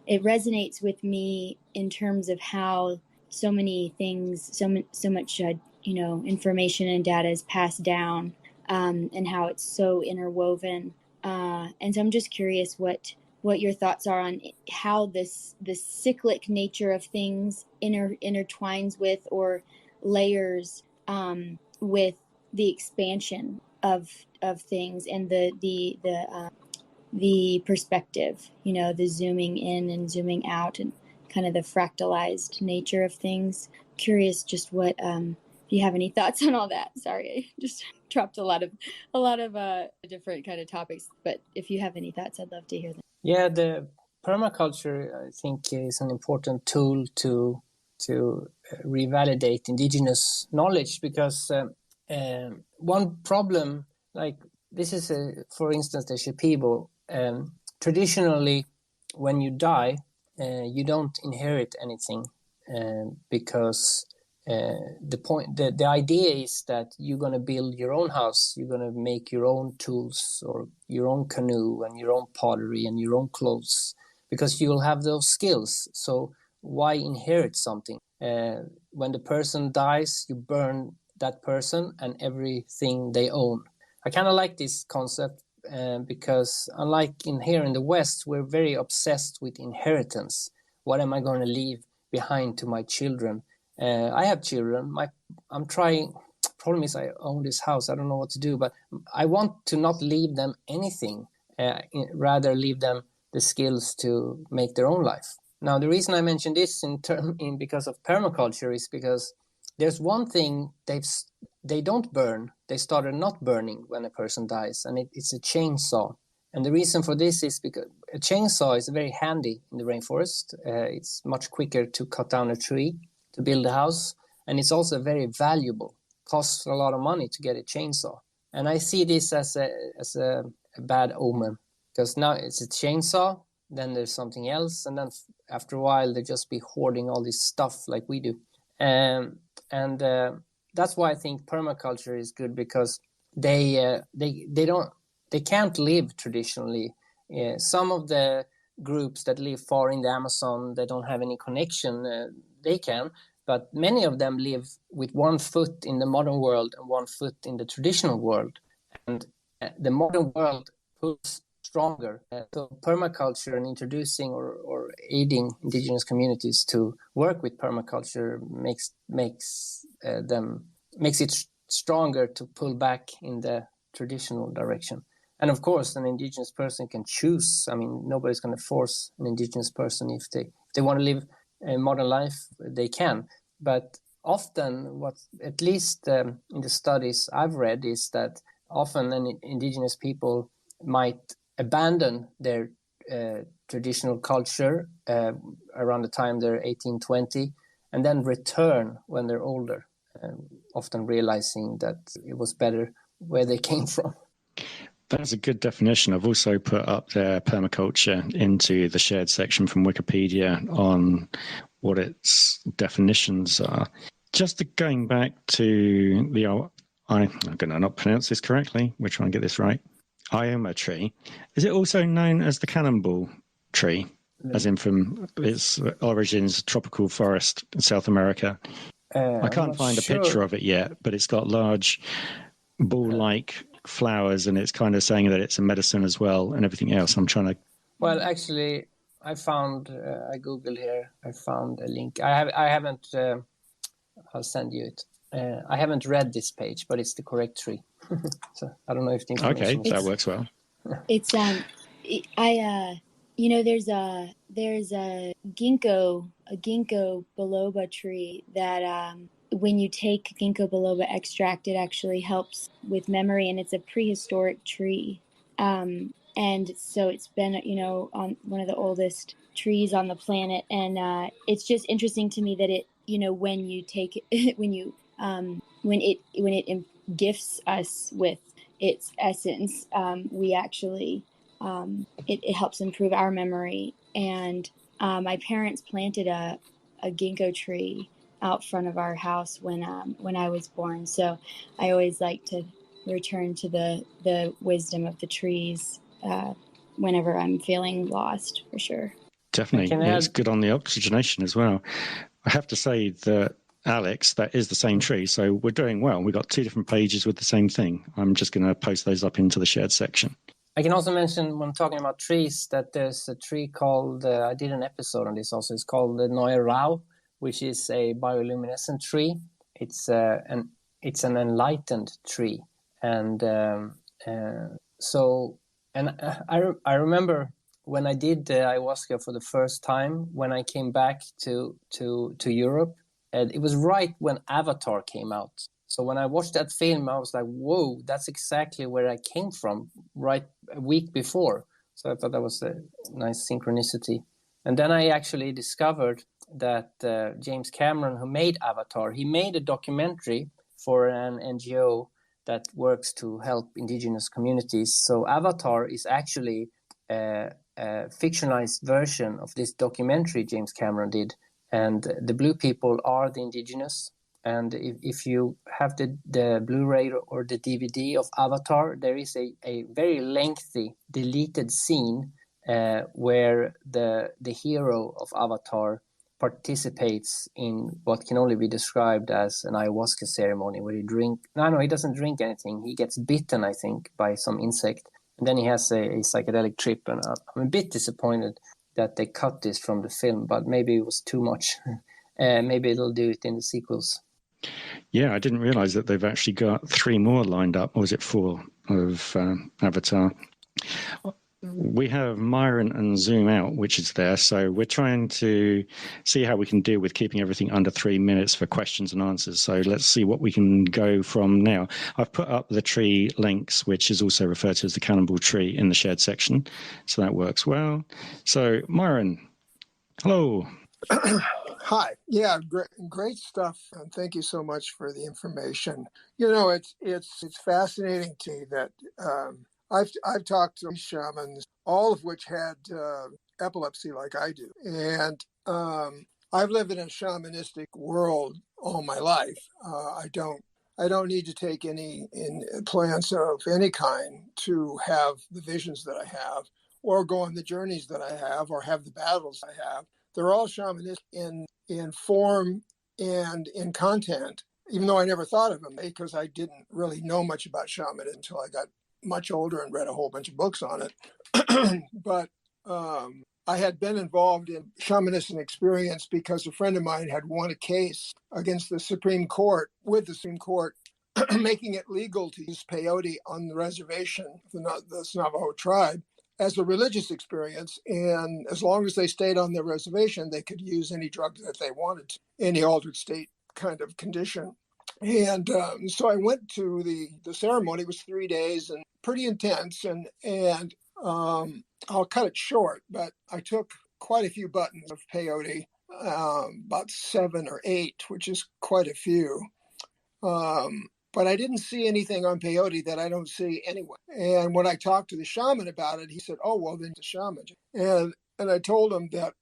It resonates with me in terms of how so many things, so much information and data is passed down, and how it's so interwoven. And so I'm just curious what your thoughts are on how this cyclic nature of things intertwines with or layers with the expansion of things and the perspective, the zooming in and zooming out and kind of the fractalized nature of things. Curious just what if you have any thoughts on all that. Sorry, I just dropped a lot of different kind of topics, but if you have any thoughts, I'd love to hear them. Yeah, the permaculture, I think, is an important tool to revalidate indigenous knowledge, because one problem, like this is, for instance, the Shipibo. Traditionally, when you die, you don't inherit anything, because the idea is that you're going to build your own house, you're going to make your own tools or your own canoe and your own pottery and your own clothes, because you'll have those skills. So why inherit something? When the person dies, you burn that person and everything they own. I kind of like this concept because unlike here in the West, we're very obsessed with inheritance. What am I going to leave behind to my children? I have children. I'm trying. Problem is, I own this house. I don't know what to do, but I want to not leave them anything. Rather, leave them the skills to make their own life. Now, the reason I mention this because of permaculture is because there's one thing they don't burn. They started not burning when a person dies, and it's a chainsaw. And the reason for this is because a chainsaw is very handy in the rainforest. It's much quicker to cut down a tree to build a house, and it's also very valuable. Costs a lot of money to get a chainsaw, and I see this as a bad omen, because now it's a chainsaw, then there's something else, and then after a while they just be hoarding all this stuff like we do, and that's why I think permaculture is good, because they can't live traditionally. Some of the groups that live far in the Amazon, they don't have any connection. They can, but many of them live with one foot in the modern world and one foot in the traditional world. And the modern world pulls stronger. So permaculture and introducing or aiding indigenous communities to work with permaculture makes it stronger to pull back in the traditional direction. And of course, an indigenous person can choose. I mean, nobody's going to force an indigenous person if they want to live a modern life, they can. But often, what at least in the studies I've read is that often indigenous people might abandon their traditional culture around the time they're 18, 20, and then return when they're older, often realizing that it was better where they came from. That's a good definition. I've also put up their permaculture into the shared section from Wikipedia on what its definitions are. Just going back to the, I'm going to not pronounce this correctly. We're trying to get this right. Ioma tree. Is it also known as the cannonball tree, as in from its origins, tropical forest in South America? I can't find a picture of it yet, but it's got large ball-like flowers, and it's kind of saying that it's a medicine as well and everything else. I'm trying to... Well, actually, I found, I Googled here, I found a link. I haven't, I'll send you it. I haven't read this page, but it's the correct tree. So I don't know if the information... Okay, that works well. It's, there's a ginkgo biloba tree that, when you take ginkgo biloba extract, it actually helps with memory, and it's a prehistoric tree. And so it's been, on one of the oldest trees on the planet. And it's just interesting to me that it, when you take it, when it gifts us with its essence, we actually, it helps improve our memory. And my parents planted a ginkgo tree out front of our house when I was born. So I always like to return to the wisdom of the trees whenever I'm feeling lost, for sure. Definitely. It's good on the oxygenation as well. I have to say that, Alex, that is the same tree, so we're doing well. We've got 2 different pages with the same thing. I'm just going to post those up into the shared section. I can also mention, when talking about trees, that there's a tree called, I did an episode on this also, it's called the Neue Rau, which is a bioluminescent tree. It's an enlightened tree. And I remember when I did ayahuasca for the first time, when I came back to Europe, and it was right when Avatar came out. So when I watched that film, I was like, whoa, that's exactly where I came from, right a week before. So I thought that was a nice synchronicity. And then I actually discovered that James Cameron, who made Avatar, he made a documentary for an NGO that works to help indigenous communities. So Avatar is actually a fictionalized version of this documentary James Cameron did. And the blue people are the indigenous. And if you have the Blu-ray or the DVD of Avatar, there is a very lengthy deleted scene where the hero of Avatar participates in what can only be described as an ayahuasca ceremony, where he doesn't drink anything. He gets bitten, I think, by some insect. And then he has a psychedelic trip. And I'm a bit disappointed that they cut this from the film, but maybe it was too much. Maybe they'll do it in the sequels. Yeah, I didn't realize that they've actually got 3 more lined up, or was it 4 of Avatar? We have Meyer and Zoom out, which is there. So we're trying to see how we can deal with keeping everything under 3 minutes for questions and answers. So let's see what we can go from now. I've put up the tree links, which is also referred to as the cannibal tree, in the shared section. So that works well. So Myron, hello. Hi. Yeah, great stuff. And thank you so much for the information. You know, it's fascinating to me that I've talked to shamans, all of which had epilepsy like I do. And I've lived in a shamanistic world all my life. I don't need to take any plants of any kind to have the visions that I have, or go on the journeys that I have, or have the battles I have. They're all shamanistic in form and in content, even though I never thought of them, because I didn't really know much about shamanism until I got much older and read a whole bunch of books on it. But I had been involved in shamanistic experience because a friend of mine had won a case against the Supreme Court, making it legal to use peyote on the reservation, the Navajo tribe, as a religious experience. And as long as they stayed on their reservation, they could use any drug that they wanted to, any altered state kind of condition. And so I went to the ceremony. It was 3 days and pretty intense. And I'll cut it short, but I took quite a few buttons of peyote, about 7 or 8, which is quite a few. But I didn't see anything on peyote that I don't see anyway. And when I talked to the shaman about it, he said, "Oh, well, then the shaman." And I told him that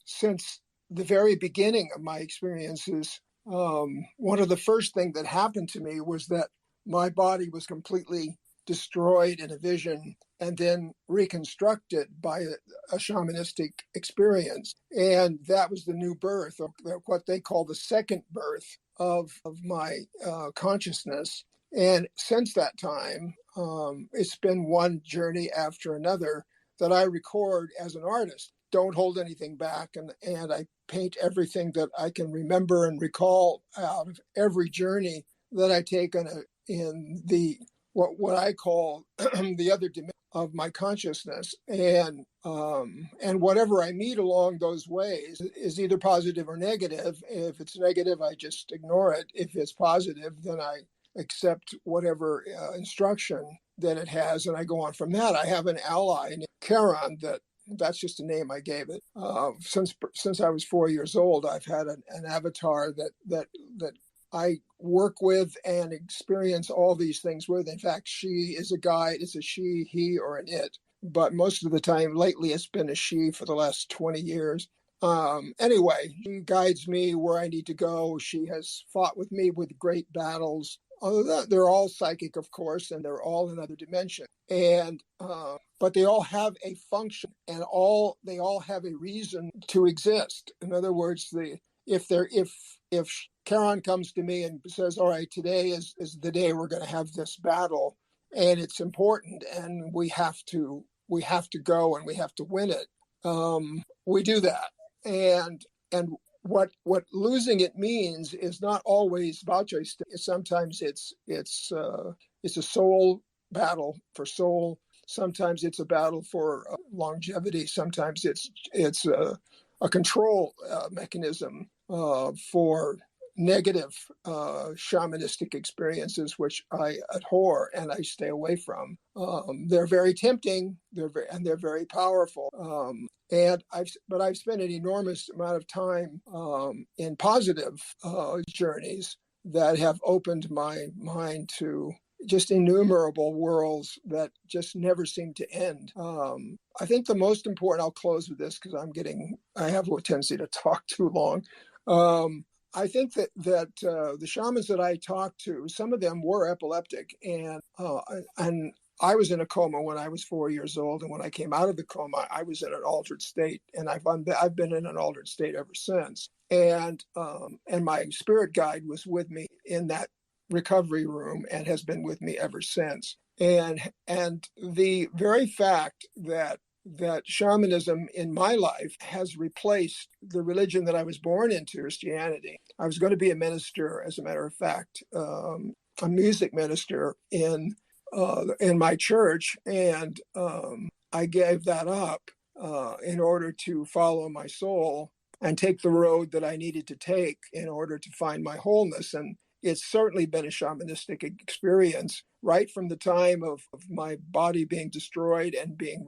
since the very beginning of my experiences, one of the first things that happened to me was that my body was completely destroyed in a vision and then reconstructed by a shamanistic experience. And that was the new birth, or what they call the second birth of my consciousness. And since that time, it's been one journey after another that I record as an artist. Don't hold anything back, and I paint everything that I can remember and recall out of every journey that I take in the what I call the other dimension of my consciousness. And whatever I meet along those ways is either positive or negative. If it's negative, I just ignore it. If it's positive, then I accept whatever instruction that it has, and I go on from that. I have an ally named Charon, that's just a name I gave it. Since I was 4 years old, I've had an avatar that I work with and experience all these things with. In fact, she is a guide. It's a she, he, or an it. But most of the time, lately, it's been a she for the last 20 years. Anyway, she guides me where I need to go. She has fought with me with great battles. they're all psychic, of course, and they're all in other dimensions. And but they all have a function, and they all have a reason to exist. In other words, if Charon comes to me and says, "All right, today is the day we're going to have this battle, and it's important, and we have to go and we have to win it," we do that, and what losing it means is not always voucher. Sometimes it's a soul battle for soul. Sometimes it's a battle for longevity. Sometimes it's a control mechanism for negative shamanistic experiences, which I abhor and I stay away from. They're very tempting. They're very powerful. And I've spent an enormous amount of time in positive journeys that have opened my mind to just innumerable worlds that just never seem to end. I think the most important, I'll close with this because I have a tendency to talk too long. I think that the shamans that I talked to, some of them were epileptic, and I was in a coma when I was 4 years old, and when I came out of the coma, I was in an altered state, and I've been in an altered state ever since. And my spirit guide was with me in that recovery room and has been with me ever since. And the very fact that shamanism in my life has replaced the religion that I was born into, Christianity. I was going to be a minister, as a matter of fact, a music minister in my church, and I gave that up in order to follow my soul and take the road that I needed to take in order to find my wholeness. And it's certainly been a shamanistic experience right from the time of my body being destroyed and being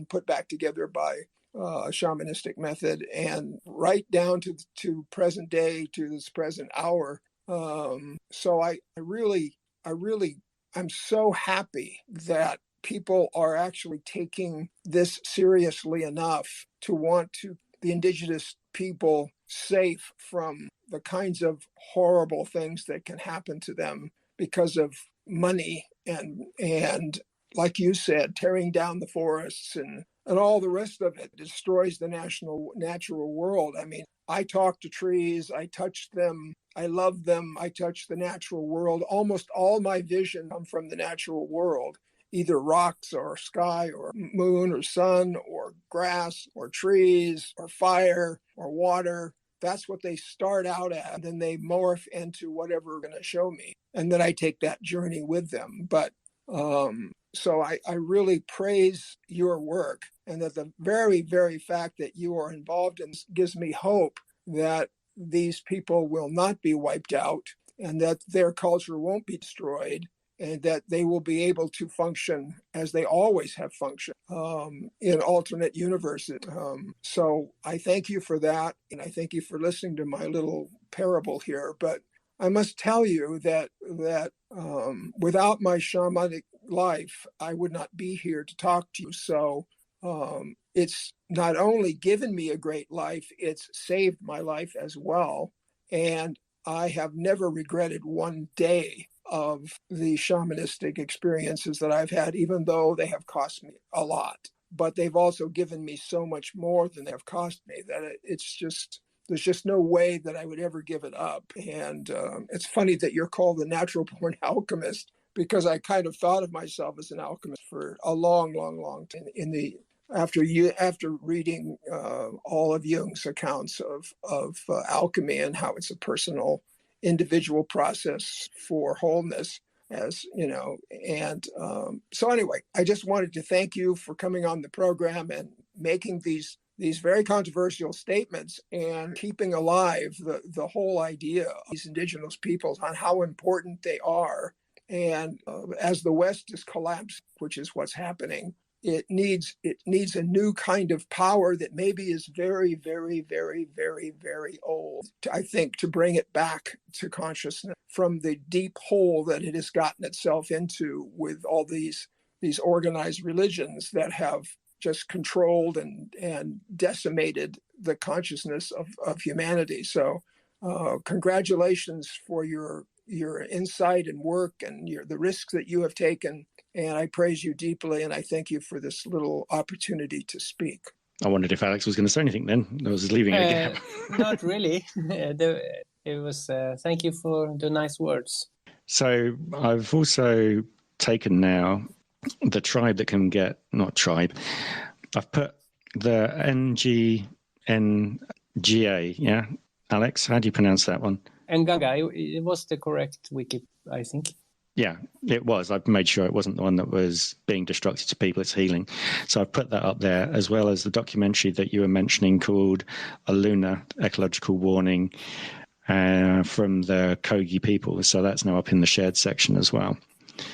put back together by a shamanistic method, and right down to present day, to this present hour. So I'm so happy that people are actually taking this seriously enough to want the indigenous people safe from the kinds of horrible things that can happen to them because of money and like you said, tearing down the forests and all the rest of it destroys the natural world. I mean, I talk to trees, I touch them, I love them, I touch the natural world. Almost all my vision come from the natural world, either rocks or sky or moon or sun or grass or trees or fire or water. That's what they start out at, and then they morph into whatever they're going to show me. And then I take that journey with them. But so I really praise your work, and that the very, very fact that you are involved in this gives me hope that these people will not be wiped out and that their culture won't be destroyed, and that they will be able to function as they always have functioned in alternate universes. So I thank you for that, and I thank you for listening to my little parable here. But I must tell you that without my shamanic life, I would not be here to talk to you. So it's not only given me a great life, it's saved my life as well. And I have never regretted one day of the shamanistic experiences that I've had, even though they have cost me a lot. But they've also given me so much more than they've cost me that there's just no way that I would ever give it up. And it's funny that you're called the natural born alchemist, because I kind of thought of myself as an alchemist for a long, long, long time. After reading all of Jung's accounts of alchemy and how it's a personal, individual process for wholeness, as you know. And so anyway, I just wanted to thank you for coming on the program and making these very controversial statements and keeping alive the whole idea of these indigenous peoples on how important they are. And as the West is collapsing, which is what's happening, it needs a new kind of power that maybe is very, very, very, very, very old, I think, to bring it back to consciousness from the deep hole that it has gotten itself into with all these organized religions that have just controlled and decimated the consciousness of humanity. So congratulations for your your insight and work and the risks that you have taken. And I praise you deeply, and I thank you for this little opportunity to speak. I wondered if Alex was going to say anything then. I was leaving it again. Not really. It was thank you for the nice words. So I've also taken now the tribe that can get, not tribe, I've put the NGNGA, yeah? Alex, how do you pronounce that one? Nganga, it was the correct wiki, I think. Yeah, it was. I've made sure it wasn't the one that was being destructive to people. It's healing. So I've put that up there, as well as the documentary that you were mentioning called A Lunar Ecological Warning from the Kogi people. So that's now up in the shared section as well.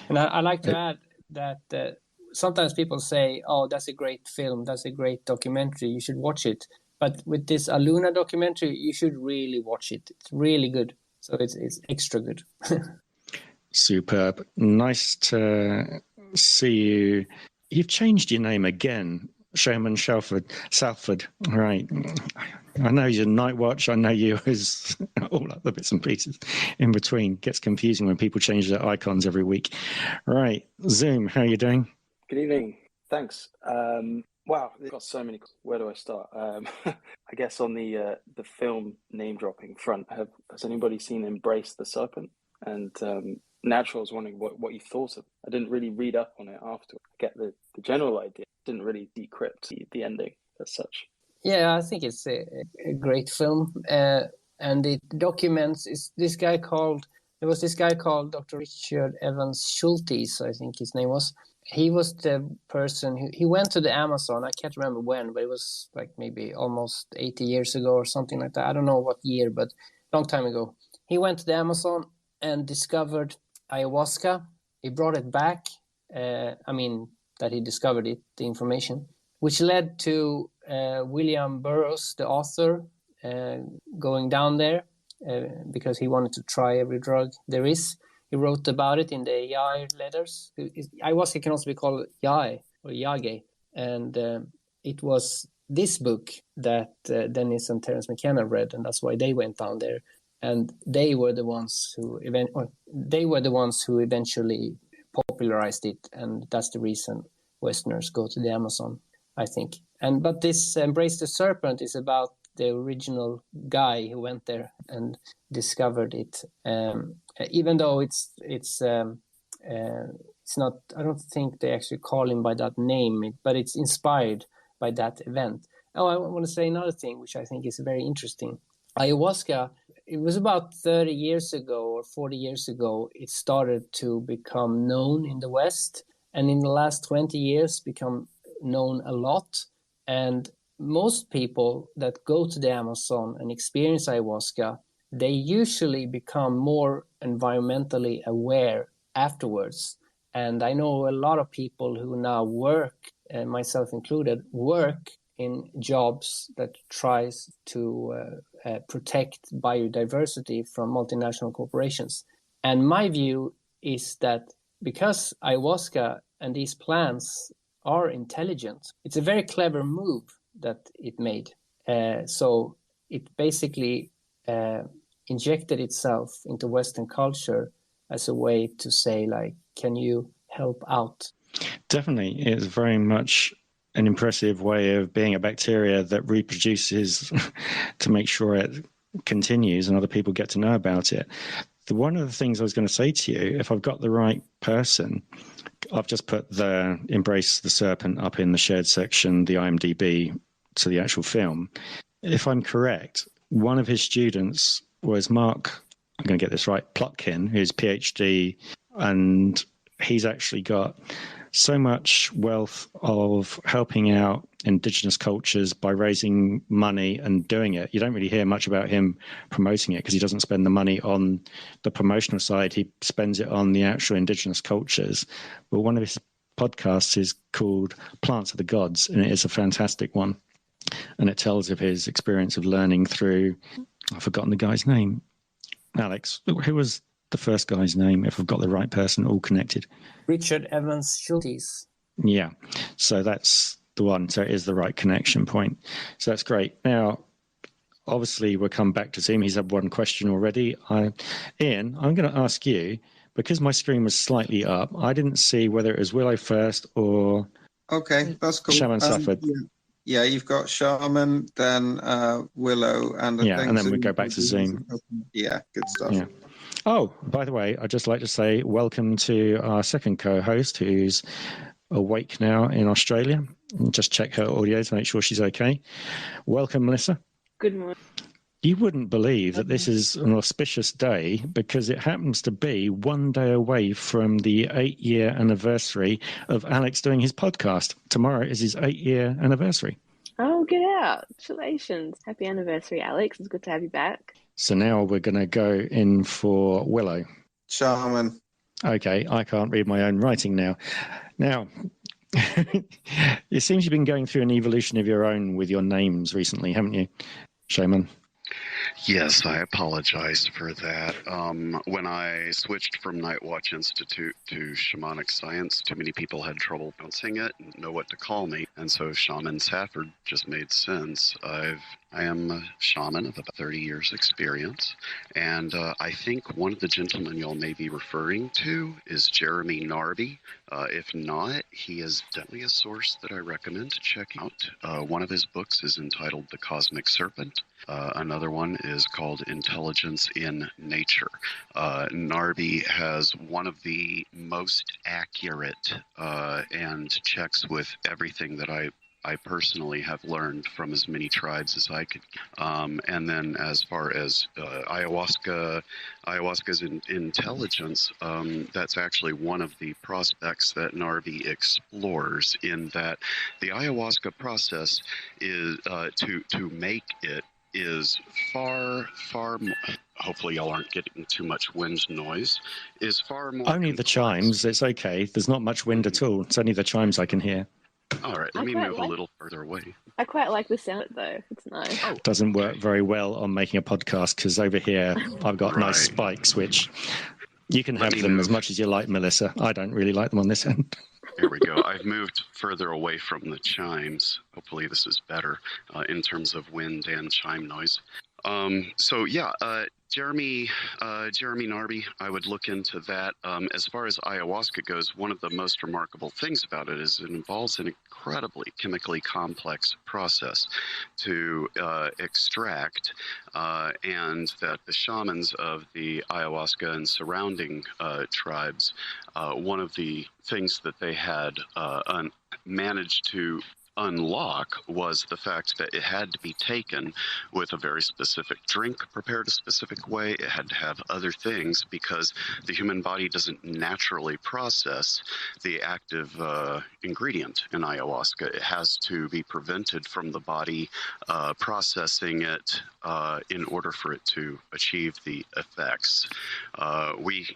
And I like to add that sometimes people say, oh, that's a great film, that's a great documentary, you should watch it. But with this A Lunar documentary, you should really watch it. It's really good. So it's extra good. Superb. Nice to see you. You've changed your name again, Shaman Southford. Right. I know you're Night Watch. I know you as all other bits and pieces in between. Gets confusing when people change their icons every week. Right. Zoom, how are you doing? Good evening. Thanks. Wow, they've got so many. Where do I start? I guess on the film name dropping front, has anybody seen Embrace the Serpent? And Natural was wondering what you thought of it. I didn't really read up on it after. I get the general idea. Didn't really decrypt the ending as such. Yeah, I think it's a great film. And it documents this guy called Dr. Richard Evans Schultes, I think his name was. He was the person he went to the Amazon. I can't remember when, but it was like maybe almost 80 years ago or something like that. I don't know what year, but a long time ago. He went to the Amazon and discovered ayahuasca. He brought it back. That he discovered it, the information, which led to William Burroughs, the author, going down there because he wanted to try every drug there is. He wrote about it in the Yai letters. Ayahuasca can also be called Yai or Yage. And it was this book that Dennis and Terence McKenna read, and that's why they went down there. And they were the ones who eventually popularized it, and that's the reason Westerners go to the Amazon, I think. But this Embrace the Serpent is about the original guy who went there and discovered it. Even though it's not, I don't think they actually call him by that name, but it's inspired by that event. Oh, I want to say another thing, which I think is very interesting. Ayahuasca, it was about 30 years ago or 40 years ago, it started to become known in the West. And in the last 20 years, become known a lot. And most people that go to the Amazon and experience ayahuasca, they usually become more environmentally aware afterwards. And I know a lot of people who now work, and myself included, work in jobs that tries to protect biodiversity from multinational corporations. And my view is that because ayahuasca and these plants are intelligent, it's a very clever move that it made. So it basically injected itself into Western culture as a way to say, like, can you help out? Definitely. It's very much an impressive way of being a bacteria that reproduces to make sure it continues and other people get to know about it. One of the things I was going to say to you, if I've got the right person, I've just put the Embrace the Serpent up in the shared section, the IMDb, to the actual film. If I'm correct, one of his students was Mark, I'm going to get this right, Plotkin, who's PhD, and he's actually got so much wealth of helping out Indigenous cultures by raising money and doing it. You don't really hear much about him promoting it because he doesn't spend the money on the promotional side. He spends it on the actual Indigenous cultures. But one of his podcasts is called Plants of the Gods, and it is a fantastic one. And it tells of his experience of learning through, I've forgotten the guy's name. Alex, who was the first guy's name, if I've got the right person, all connected? Richard Evans Schultes. Yeah, so that's the one. So it is the right connection point. So that's great. Now, obviously we'll come back to Zoom. He's had one question already. Ian, I'm going to ask you, because my screen was slightly up, I didn't see whether it was Willow first or Okay, that's cool. Shaman Safford. Yeah, you've got Shaman, then Willow, and and then we go back to Zoom. Yeah, good stuff. Yeah. Oh, by the way, I'd just like to say welcome to our second co-host, who's awake now in Australia. Just check her audio to make sure she's okay. Welcome, Melissa. Good morning. You wouldn't believe that this is an auspicious day because it happens to be one day away from the 8-year anniversary of Alex doing his podcast. Tomorrow is his 8-year anniversary. Oh, get out. Congratulations. Happy anniversary, Alex. It's good to have you back. So now we're going to go in for Willow. Shaman. Okay, I can't read my own writing now. Now, it seems you've been going through an evolution of your own with your names recently, haven't you, Shaman? Yes, I apologize for that. When I switched from Night Watch Institute to Shamanic Science, too many people had trouble pronouncing it and know what to call me, and so Shaman Safford just made sense. I am a shaman of about 30 years experience, and I think one of the gentlemen y'all may be referring to is Jeremy Narby. If not, he is definitely a source that I recommend to check out. One of his books is entitled The Cosmic Serpent. Another one is called Intelligence in Nature. Narby has one of the most accurate and checks with everything that I personally have learned from as many tribes as I could. And then as far as ayahuasca's intelligence, that's actually one of the prospects that Narby explores, in that the ayahuasca process is to make it is far more, hopefully y'all aren't getting too much wind noise, is far more only complex. The chimes, it's okay. There's not much wind at all. It's only the chimes I can hear. All right, let me move a little further away. I quite like the sound though. It's nice. Oh, doesn't work very well on making a podcast because over here I've got nice spikes, which you can have them as much as you like, Melissa. I don't really like them on this end. Here we go. I've moved further away from the chimes. Hopefully this is better in terms of wind and chime noise. Jeremy Narby, I would look into that. As far as ayahuasca goes, one of the most remarkable things about it is it involves an incredibly chemically complex process to extract, and that the shamans of the ayahuasca and surrounding tribes, one of the things that they had managed to unlock was the fact that it had to be taken with a very specific drink prepared a specific way. It had to have other things because the human body doesn't naturally process the active ingredient in ayahuasca. It has to be prevented from the body processing it in order for it to achieve the effects. We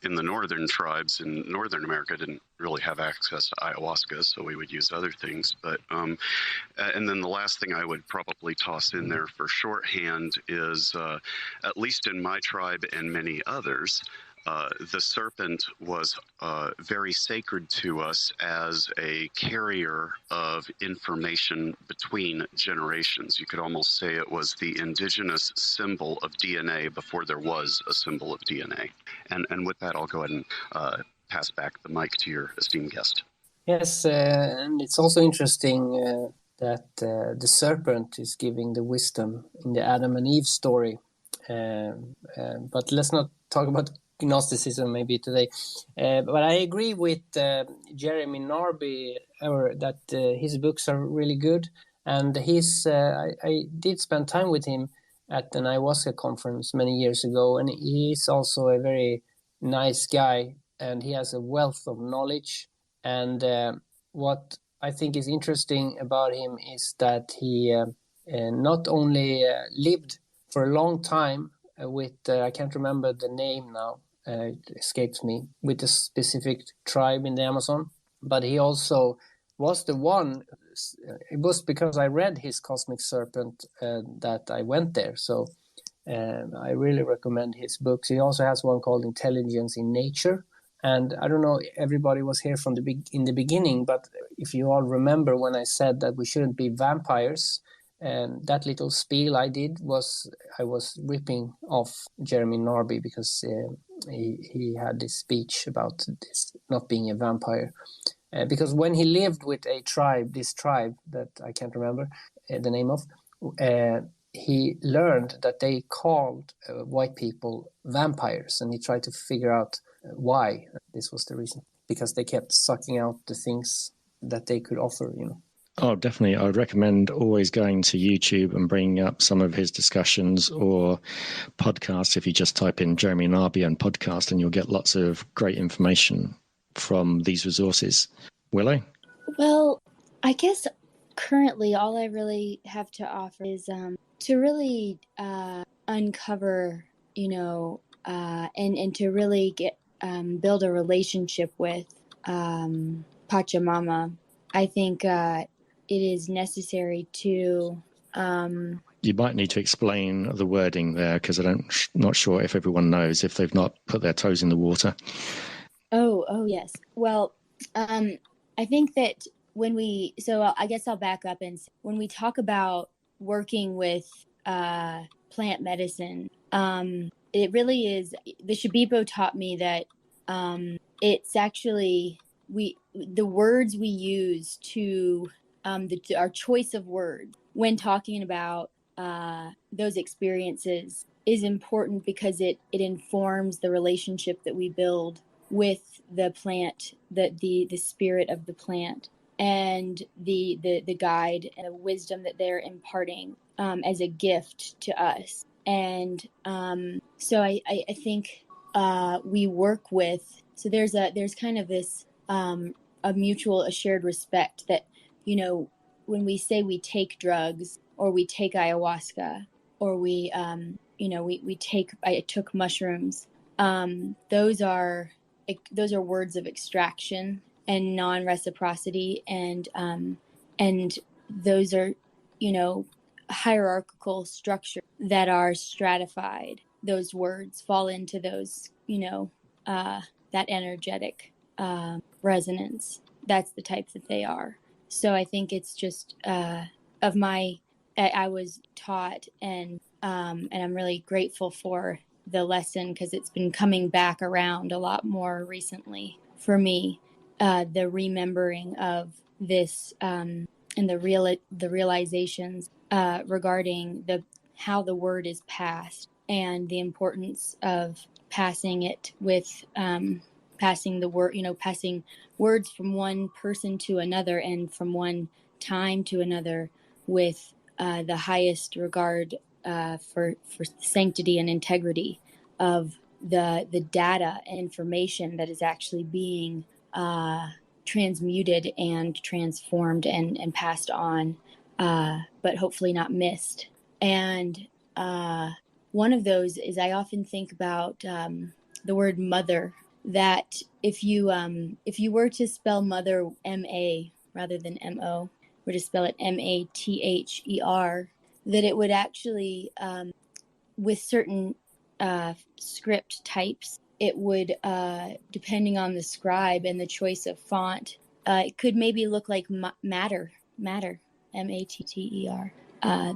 in the northern tribes in Northern America didn't really have access to ayahuasca, so we would use other things. But and then the last thing I would probably toss in there for shorthand is, at least in my tribe and many others, the serpent was very sacred to us as a carrier of information between generations. You could almost say it was the indigenous symbol of DNA before there was a symbol of DNA. And with that, I'll go ahead and pass back the mic to your esteemed guest. Yes, and it's also interesting that the serpent is giving the wisdom in the Adam and Eve story. But let's not talk about Gnosticism maybe today. But I agree with Jeremy Narby that his books are really good. And I did spend time with him at an ayahuasca conference many years ago. And he's also a very nice guy. And he has a wealth of knowledge. And what I think is interesting about him is that he not only lived for a long time with, I can't remember the name now, it escapes me, with a specific tribe in the Amazon, but he also was the one, it was because I read his Cosmic Serpent that I went there. So I really recommend his books. He also has one called Intelligence in Nature. And I don't know, everybody was here in the beginning, but if you all remember when I said that we shouldn't be vampires, And that little spiel I did was I was ripping off Jeremy Narby because he had this speech about this not being a vampire. Because when he lived with this tribe that I can't remember the name of, he learned that they called white people vampires, and he tried to figure out why. This was the reason, because they kept sucking out the things that they could offer, Oh, definitely. I would recommend always going to YouTube and bringing up some of his discussions or podcasts. If you just type in Jeremy Narby and podcast, and you'll get lots of great information from these resources. Willow? Well, I guess currently all I really have to offer is to really uncover, and to really get build a relationship with Pachamama. I think it is necessary to... You might need to explain the wording there, because not sure if everyone knows if they've not put their toes in the water. Oh, yes. Well, I think that I guess I'll back up and say, when we talk about working with plant medicine, it really is, the Shipibo taught me that it's actually, the words we use to, our choice of words when talking about those experiences is important, because it informs the relationship that we build with the plant, the spirit of the plant, and the guide and the wisdom that they're imparting as a gift to us. And so I think we work with, so there's kind of this a mutual, a shared respect that, when we say we take drugs, or we take ayahuasca, or I took mushrooms, those are words of extraction and non-reciprocity, and those are, hierarchical structures that are stratified. Those words fall into those, that energetic resonance. That's the type that they are. So I think it's just I was taught, and I'm really grateful for the lesson, because it's been coming back around a lot more recently for me, the remembering of this and the realizations regarding how the word is passed, and the importance of passing it with passing the word, passing words from one person to another and from one time to another with the highest regard for sanctity and integrity of the data and information that is actually being transmuted and transformed and passed on, but hopefully not missed. And one of those is, I often think about the word mother, that if you were to spell mother M-A rather than M-O, were to spell it M-A-T-H-E-R, that it would actually, with certain script types, it would, depending on the scribe and the choice of font, it could maybe look like matter, M-A-T-T-E-R.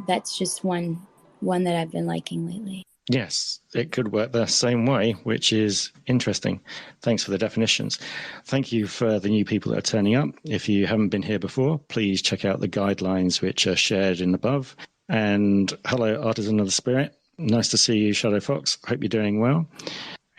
That's just one that I've been liking lately. Yes, it could work the same way, which is interesting. Thanks for the definitions. Thank you for the new people that are turning up. If you haven't been here before, please check out the guidelines which are shared in above. And hello, Artisan of the Spirit. Nice to see you, Shadow Fox. Hope you're doing well.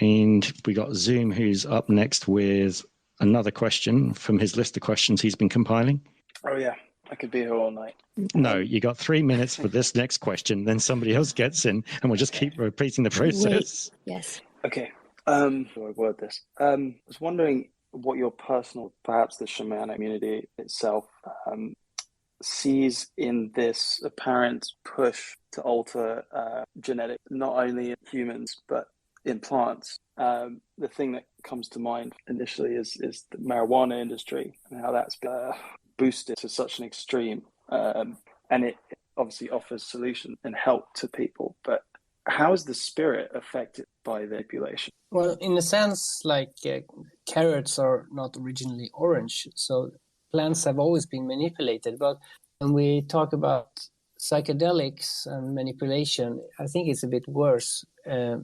And we got Zoom, who's up next with another question from his list of questions he's been compiling. Oh, yeah. I could be here all night. No, you got 3 minutes for this next question, then somebody else gets in, and we'll just keep repeating the process. Wait. Yes. Okay. How do I word this? I was wondering what your personal, perhaps the shamanic community itself, sees in this apparent push to alter genetics, not only in humans, but in plants. The thing that comes to mind initially is the marijuana industry and how that's been boosted to such an extreme, and it obviously offers solution and help to people, but how is the spirit affected by the manipulation? Well, in a sense, like carrots are not originally orange, so plants have always been manipulated. But when we talk about psychedelics and manipulation, I think it's a bit worse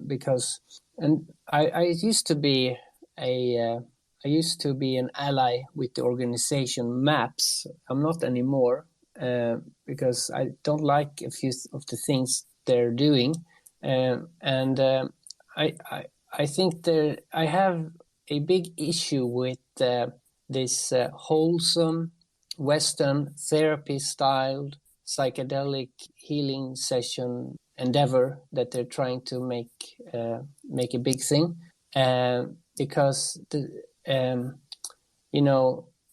because, and I used to be an ally with the organization MAPS. I'm not anymore because I don't like a few of the things they're doing, and I think I have a big issue with this wholesome Western therapy-styled psychedelic healing session endeavor that they're trying to make a big thing, because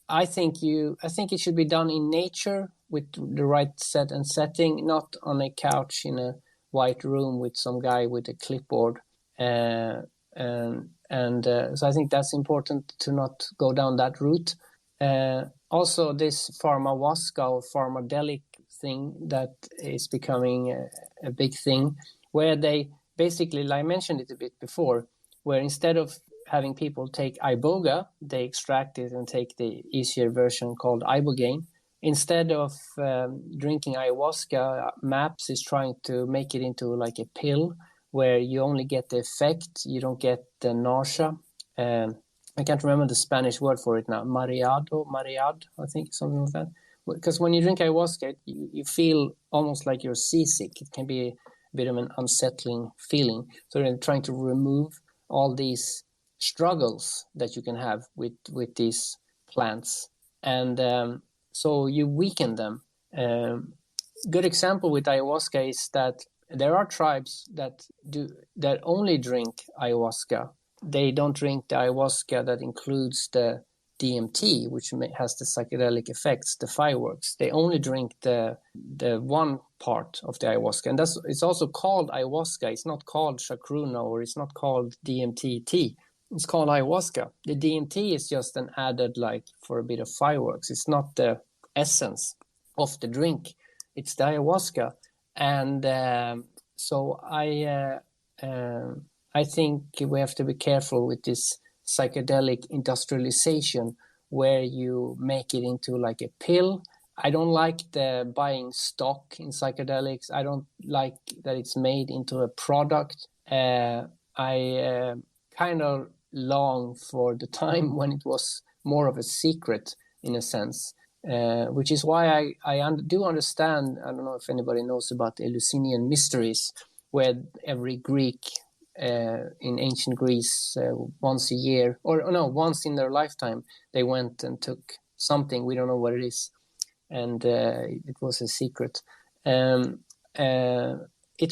I think it should be done in nature with the right set and setting, not on a couch in a white room with some guy with a clipboard. So I think that's important to not go down that route. Also, this pharmawaska or pharmadelic thing that is becoming a big thing, where they basically, like I mentioned it a bit before, where instead of having people take iboga, they extract it and take the easier version called ibogaine. Instead of drinking ayahuasca, MAPS is trying to make it into like a pill where you only get the effect, you don't get the nausea. I can't remember the Spanish word for it now. Maread, I think, something like that. Because when you drink ayahuasca, you feel almost like you're seasick. It can be a bit of an unsettling feeling. So they're trying to remove all these struggles that you can have with these plants. And so you weaken them. Good example with ayahuasca is that there are tribes that only drink ayahuasca. They don't drink the ayahuasca that includes the DMT, which has the psychedelic effects, the fireworks. They only drink the one part of the ayahuasca, and it's also called ayahuasca. It's not called chacruna or it's not called DMT tea. It's called ayahuasca. The DMT is just an added, like, for a bit of fireworks. It's not the essence of the drink. It's the ayahuasca, and so I think we have to be careful with this psychedelic industrialization where you make it into like a pill. I don't like the buying stock in psychedelics. I don't like that it's made into a product. I kind of long for the time when it was more of a secret in a sense, which is why I do understand. I don't know if anybody knows about the Eleusinian mysteries, where every Greek in ancient Greece once a year, or no, once in their lifetime, they went and took something, we don't know what it is, and it was a secret. It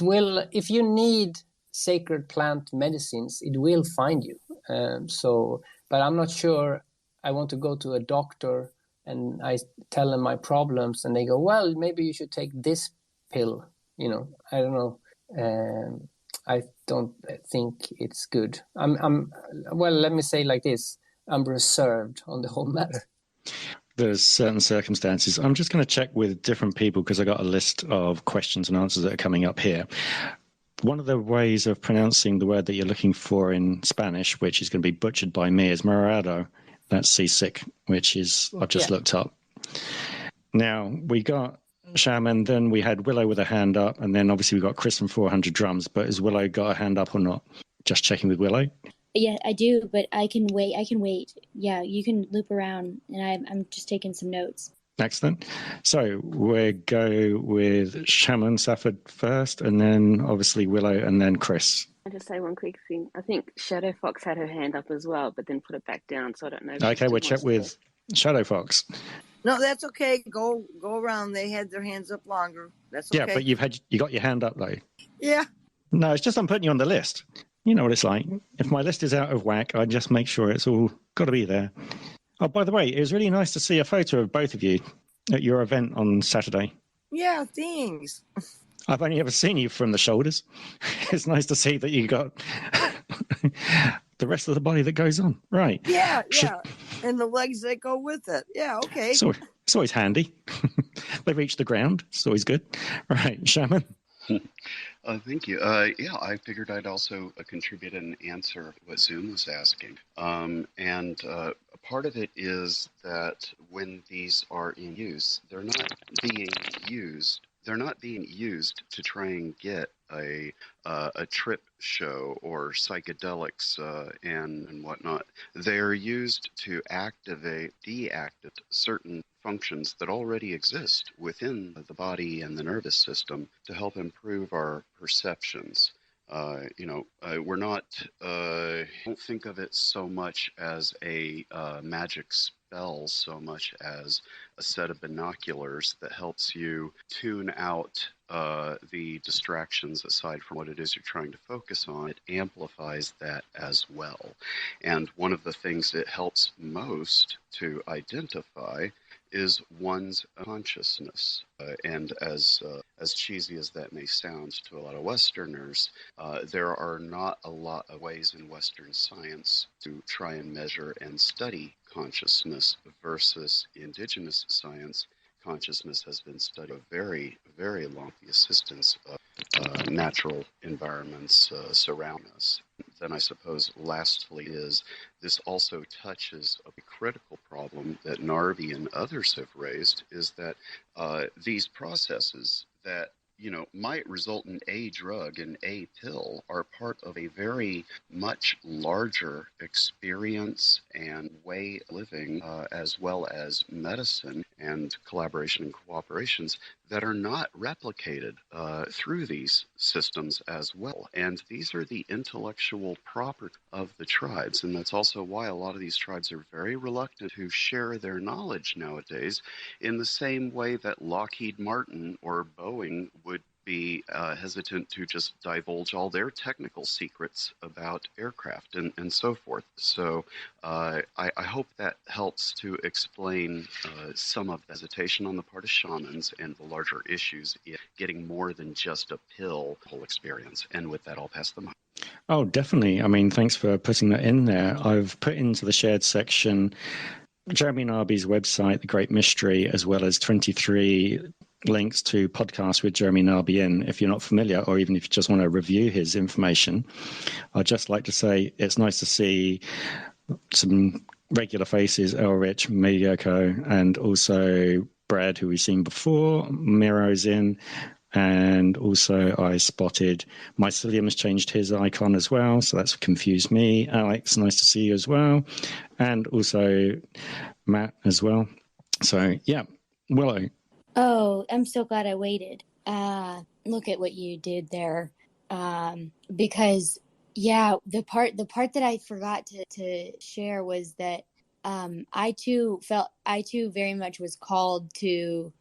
will, if you need sacred plant medicines, it will find you. But I'm not sure I want to go to a doctor and I tell them my problems and they go, well, maybe you should take this pill. I don't know. I don't think it's good. Well, let me say like this. I'm reserved on the whole matter. There's certain circumstances. I'm just going to check with different people because I got a list of questions and answers that are coming up here. One of the ways of pronouncing the word that you're looking for in Spanish, which is going to be butchered by me, is morado. That's seasick, which is I've just looked up. Now, we got Shaman, then we had Willow with a hand up, and then obviously we got Chris from 400 Drums. But has Willow got a hand up or not? Just checking with Willow. Yeah, I do, but I can wait. Yeah, you can loop around, and I'm just taking some notes. Excellent. So we'll go with Shaman Safford first, and then obviously Willow, and then Chris. I'll just say one quick thing. I think Shadow Fox had her hand up as well, but then put it back down, so I don't know. Okay, we'll check with Shadow Fox. No, that's okay. Go around. They had their hands up longer. That's okay. Yeah, but you got your hand up though. Yeah. No, it's just I'm putting you on the list. You know what it's like. If my list is out of whack, I just make sure it's all got to be there. Oh, by the way, it was really nice to see a photo of both of you at your event on Saturday. Yeah, thanks. I've only ever seen you from the shoulders. It's nice to see that you got the rest of the body that goes on. Right. Yeah. And the legs that go with it. Yeah, okay. So it's always handy. They reach the ground. It's always good. Right, Shaman. Thank you. Yeah, I figured I'd also contribute and answer what Zoom was asking. And part of it is that when these are in use, they're not being used. they're not being used to try and get a trip show or psychedelics and whatnot. They're used to deactivate certain functions that already exist within the body and the nervous system to help improve our perceptions. We're not, don't think of it so much as a magic spell so much as a set of binoculars that helps you tune out the distractions aside from what it is you're trying to focus on. It amplifies that as well. And one of the things it helps most to identify is one's consciousness. And as cheesy as that may sound to a lot of Westerners, there are not a lot of ways in Western science to try and measure and study consciousness versus Indigenous science. Consciousness has been studied very, very long, the assistance of natural environments surround us. Then I suppose lastly is this also touches a critical problem that Narby and others have raised, is that these processes that might result in a drug and a pill are part of a very much larger experience and way of living, as well as medicine and collaboration and cooperations that are not replicated through these systems as well. And these are the intellectual property of the tribes. And that's also why a lot of these tribes are very reluctant to share their knowledge nowadays, in the same way that Lockheed Martin or Boeing would be hesitant to just divulge all their technical secrets about aircraft and so forth. So I hope that helps to explain some of the hesitation on the part of shamans and the larger issues in getting more than just a pill whole experience. And with that, I'll pass the mic. Oh, definitely. I mean, thanks for putting that in there. I've put into the shared section Jeremy Narby's website, The Great Mystery, as well as 23 links to podcasts with Jeremy Narby in. If you're not familiar, or even if you just want to review his information, I'd just like to say it's nice to see some regular faces, Elrich, Miyoko, and also Brad, who we've seen before. Miro's in. And also I spotted Mycelium has changed his icon as well, so that's confused me. Alex, nice to see you as well. And also Matt as well. So, yeah, Willow. Oh, I'm so glad I waited. Look at what you did there. Because, yeah, the part that I forgot to share was that I too very much was called to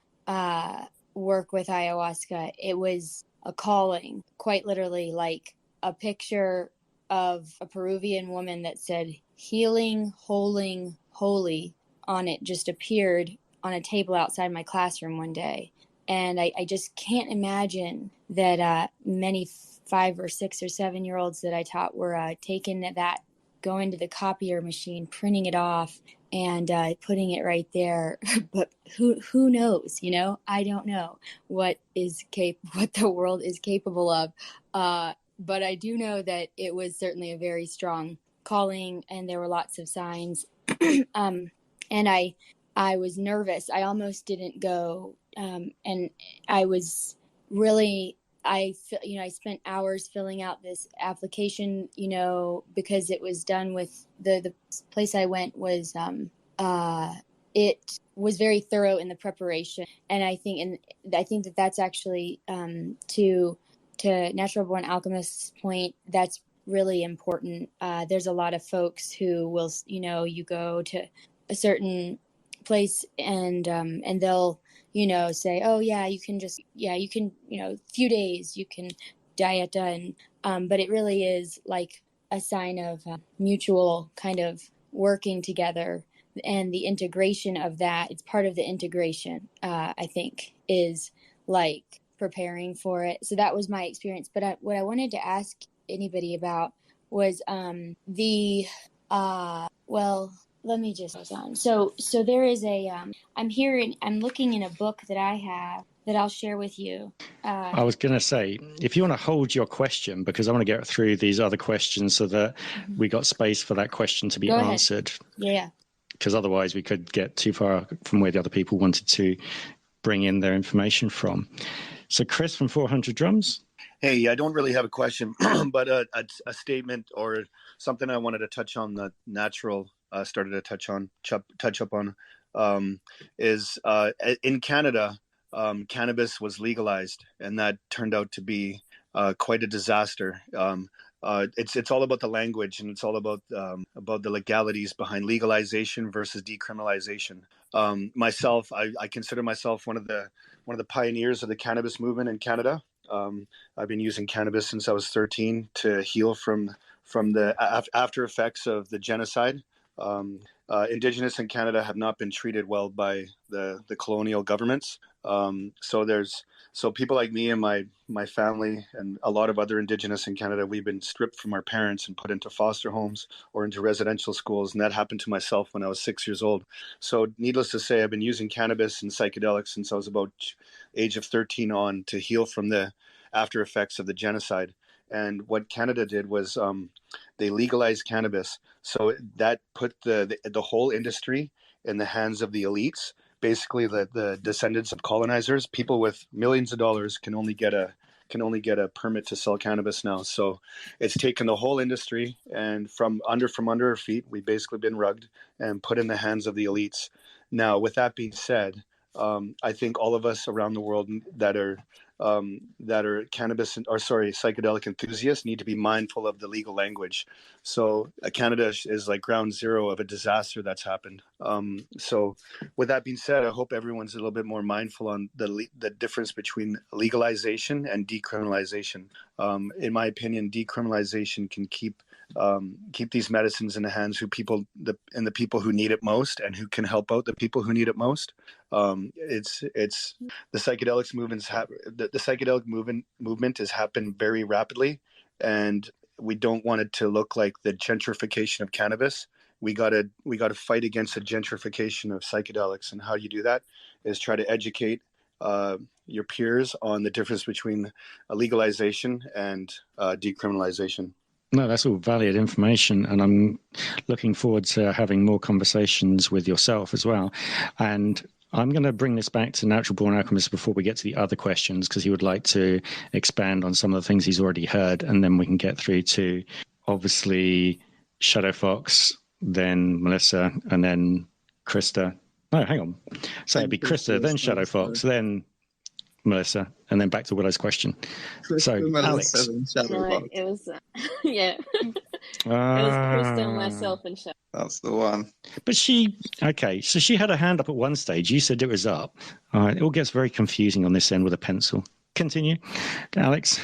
work with ayahuasca. It was a calling, quite literally, like a picture of a Peruvian woman that said healing, holing, holy on it just appeared on a table outside my classroom one day. And I just can't imagine that many 5 or 6 or 7 year olds that I taught were taking that, going to the copier machine, printing it off, and putting it right there. But who knows? I don't know what the world is capable of. But I do know that it was certainly a very strong calling, and there were lots of signs. And I was nervous. I almost didn't go. And I was really, I spent hours filling out this application, because it was done with the place I went was, it was very thorough in the preparation. And I think that that's actually, to Natural Born Alchemist's point, that's really important. There's a lot of folks who will, you go to a certain place and they'll, say, oh yeah, you can, a few days, you can diet done. But it really is like a sign of mutual kind of working together, and the integration of that. It's part of the integration, I think, is like preparing for it. So that was my experience. But what I wanted to ask anybody about was let me just hold on. So there is a, I'm looking in a book that I have that I'll share with you. I was going to say, if you want to hold your question, because I want to get through these other questions so that we got space for that question to be answered. Yeah. Because otherwise we could get too far from where the other people wanted to bring in their information from. So Chris from 400 Drums. Hey, I don't really have a question, but a statement or something I wanted to touch on that Natural started to touch up on is in Canada, cannabis was legalized, and that turned out to be quite a disaster. It's all about the language, and it's all about the legalities behind legalization versus decriminalization. Myself, I consider myself one of the pioneers of the cannabis movement in Canada. I've been using cannabis since I was 13 to heal from the after effects of the genocide. Indigenous in Canada have not been treated well by the colonial governments. So people like me and my family and a lot of other Indigenous in Canada, we've been stripped from our parents and put into foster homes or into residential schools. And that happened to myself when I was 6 years old. So needless to say, I've been using cannabis and psychedelics since I was about age of 13 on to heal from the after effects of the genocide. And what Canada did was they legalized cannabis. So that put the whole industry in the hands of the elites. Basically, the descendants of colonizers, people with millions of dollars, can only get a permit to sell cannabis now. So it's taken the whole industry, and from under our feet, we've basically been rugged and put in the hands of the elites. Now, with that being said, I think all of us around the world that are psychedelic enthusiasts need to be mindful of the legal language. So Canada is like ground zero of a disaster that's happened. So with that being said, I hope everyone's a little bit more mindful on the difference between legalization and decriminalization. In my opinion, decriminalization can keep these medicines in the hands of the people who need it most, and who can help out the people who need it most. It's the psychedelics movements the psychedelic movement has happened very rapidly, and we don't want it to look like the gentrification of cannabis. We gotta fight against the gentrification of psychedelics, and how you do that is try to educate your peers on the difference between legalization and decriminalization. No, that's all valid information, and I'm looking forward to having more conversations with yourself as well. And I'm going to bring this back to Natural Born Alchemist before we get to the other questions, because he would like to expand on some of the things he's already heard, and then we can get through to, obviously, Shadow Fox, then Melissa, and then Krista. No, hang on. So it'd be Krista, then Shadow Fox, then Melissa, and then back to Willow's question. So, Alex. It was, yeah. It was Krista, myself, and Shadow. That's the one. But so she had a hand up at one stage. You said it was up. All right, it all gets very confusing on this end with a pencil. Continue, Alex.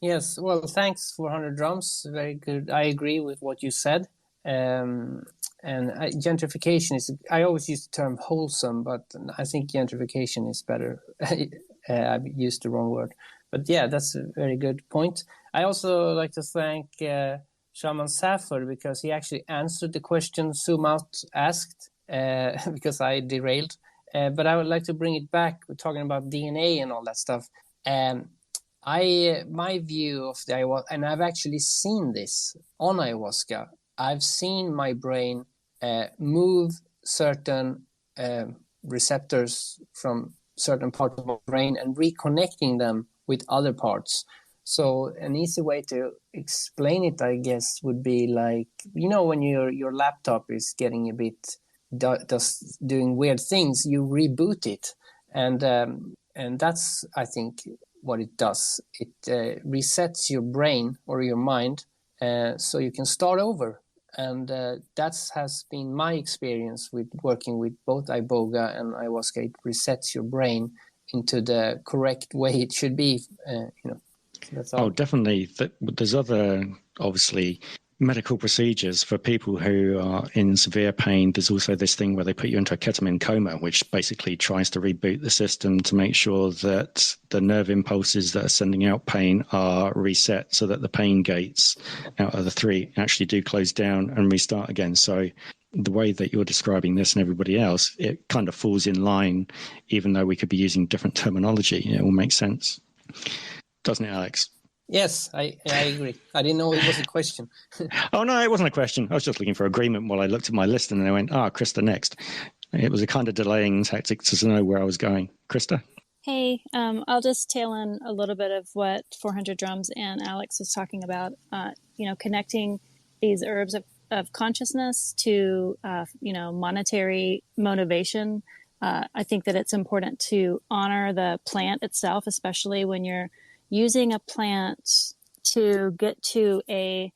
Yes, well, thanks, 400 Drums. Very good. I agree with what you said. And gentrification is, I always use the term wholesome, but I think gentrification is better. I've used the wrong word. But yeah, that's a very good point. I also like to thank Shaman Safford, because he actually answered the question Zoom Out asked, because I derailed. But I would like to bring it back. We're talking about DNA and all that stuff. My view of the ayahuasca, and I've actually seen this on ayahuasca. I've seen my brain move certain receptors from certain parts of my brain and reconnecting them with other parts. So an easy way to explain it, I guess, would be like, when your laptop is getting a bit just doing weird things, you reboot it, and that's, I think, what it does. It resets your brain or your mind, so you can start over. And that has been my experience with working with both iboga and ayahuasca. It resets your brain into the correct way it should be. That's all. Oh, definitely. There's other, obviously, medical procedures for people who are in severe pain. There's also this thing where they put you into a ketamine coma, which basically tries to reboot the system to make sure that the nerve impulses that are sending out pain are reset, so that the pain gates out of the three actually do close down and restart again. So the way that you're describing this and everybody else, it kind of falls in line, even though we could be using different terminology. It all makes sense. Doesn't it, Alex? Yes, I agree. I didn't know it was a question. Oh, no, it wasn't a question. I was just looking for agreement while I looked at my list, and then I went, Krista next. It was a kind of delaying tactic to know where I was going. Krista? Hey, I'll just tail in a little bit of what 400 Drums and Alex was talking about, connecting these herbs of consciousness to, monetary motivation. I think that it's important to honor the plant itself, especially when you're using a plant to get to a